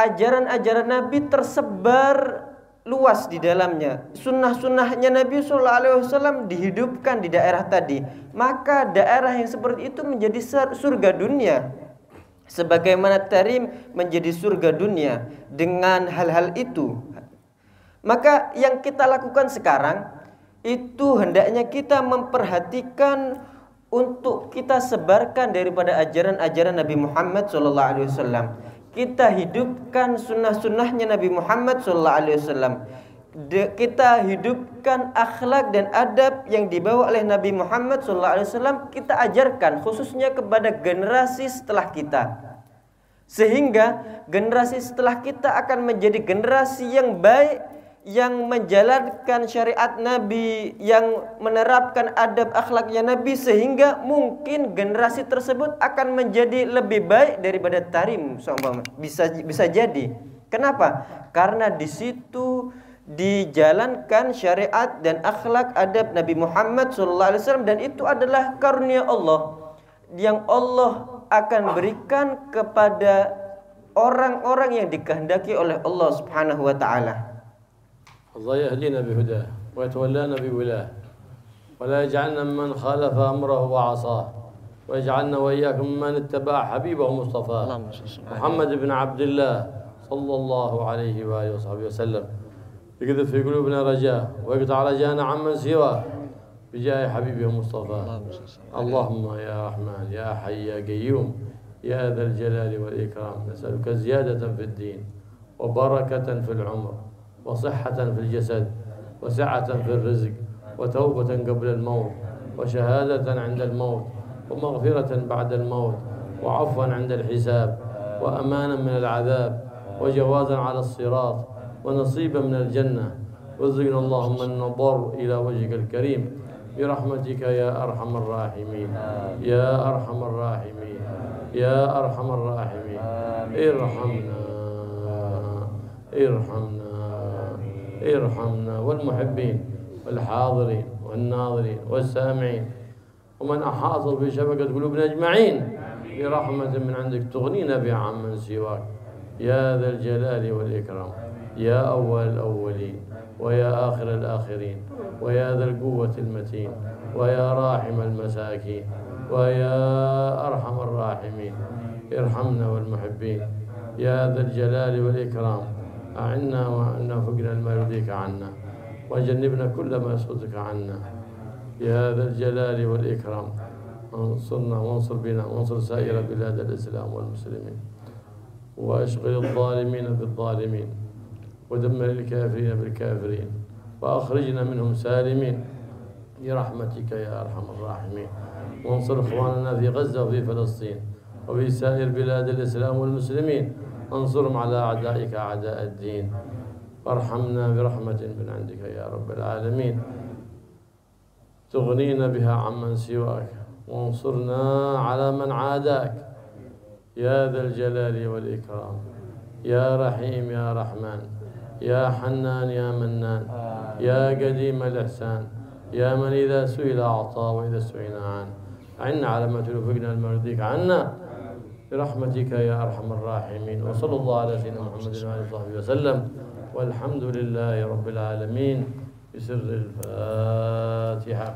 ajaran-ajaran Nabi tersebar luas di dalamnya. Sunnah-sunnahnya Nabi SAW dihidupkan di daerah tadi. Maka daerah yang seperti itu menjadi surga dunia. Sebagaimana Tarim menjadi surga dunia dengan hal-hal itu. Maka yang kita lakukan sekarang itu hendaknya kita memperhatikan untuk kita sebarkan daripada ajaran-ajaran Nabi Muhammad SAW. Kita hidupkan sunnah-sunnahnya Nabi Muhammad SAW. Kita hidupkan akhlak dan adab yang dibawa oleh Nabi Muhammad SAW. Kita ajarkan khususnya kepada generasi setelah kita, sehingga generasi setelah kita akan menjadi generasi yang baik, yang menjalankan syariat Nabi, yang menerapkan adab akhlaknya Nabi, sehingga mungkin generasi tersebut akan menjadi lebih baik daripada Tarim. Bisa jadi. Kenapa? Karena di situ dijalankan syariat dan akhlak adab Nabi Muhammad SAW, dan itu adalah karunia Allah yang Allah akan berikan kepada orang-orang yang dikehendaki oleh Allah Subhanahu wa taala. الله يهدينا بهداه ويتولانا بولاه ولا يجعلنا ممن خالف أمره وعصاه ويجعلنا وإياكم ممن اتبع حبيبه مصطفاه محمد بن عبد الله صلى الله عليه وآله وصحبه وسلم. يقذف في قلوبنا رجاء ويقطع رجاءنا عمن سواه بجاه حبيبه مصطفاه. اللهم يا رحمن يا حي يا قيوم يا ذا الجلال والإكرام نسألك زيادة في الدين وبركة في العمر وصحة في الجسد وسعة في الرزق وتوبة قبل الموت وشهادة عند الموت ومغفرة بعد الموت وعفوا عند الحساب وأمانا من العذاب وجوازا على الصراط ونصيبا من الجنة. وارزقنا اللهم النظر إلى وجهك الكريم برحمتك يا أرحم الراحمين يا أرحم الراحمين يا أرحم الراحمين. ارحمنا ارحمنا ارحمنا والمحبين والحاضرين والناظرين والسامعين ومن أحاط بشبكة قلوبنا أجمعين برحمة من عندك تغنينا بها عمن سواك يا ذا الجلال والإكرام يا أول الأولين ويا آخر الآخرين ويا ذا القوة المتين ويا راحم المساكين ويا أرحم الراحمين. ارحمنا والمحبين يا ذا الجلال والإكرام. أعنا وأنا فقنا ما يرضيك عنا وجنبنا كل ما يسخطك عنا يا ذا الجلال والإكرام. انصرنا وانصر بنا وانصر سائر بلاد الإسلام والمسلمين واشغل الظالمين بالظالمين ودمر الكافرين بالكافرين وأخرجنا منهم سالمين برحمتك يا أرحم الراحمين. وانصر إخواننا في غزة وفي فلسطين وفي سائر بلاد الإسلام والمسلمين. انصرهم على أعدائك أعداء الدين وارحمنا برحمة من عندك يا رب العالمين تغنينا بها عمن سواك وانصرنا على من عاداك يا ذا الجلال والإكرام يا رحيم يا رحمن يا حنان يا منان يا قديم الإحسان يا من إذا سئل أعطى وإذا سئلنا عنه. أعنا على ما توفقنا المرضيك عنا برحمتك يا أرحم الراحمين. وصلى الله على سيدنا محمد وآله وصحبه وسلم والحمد لله رب العالمين بسر الفاتحة.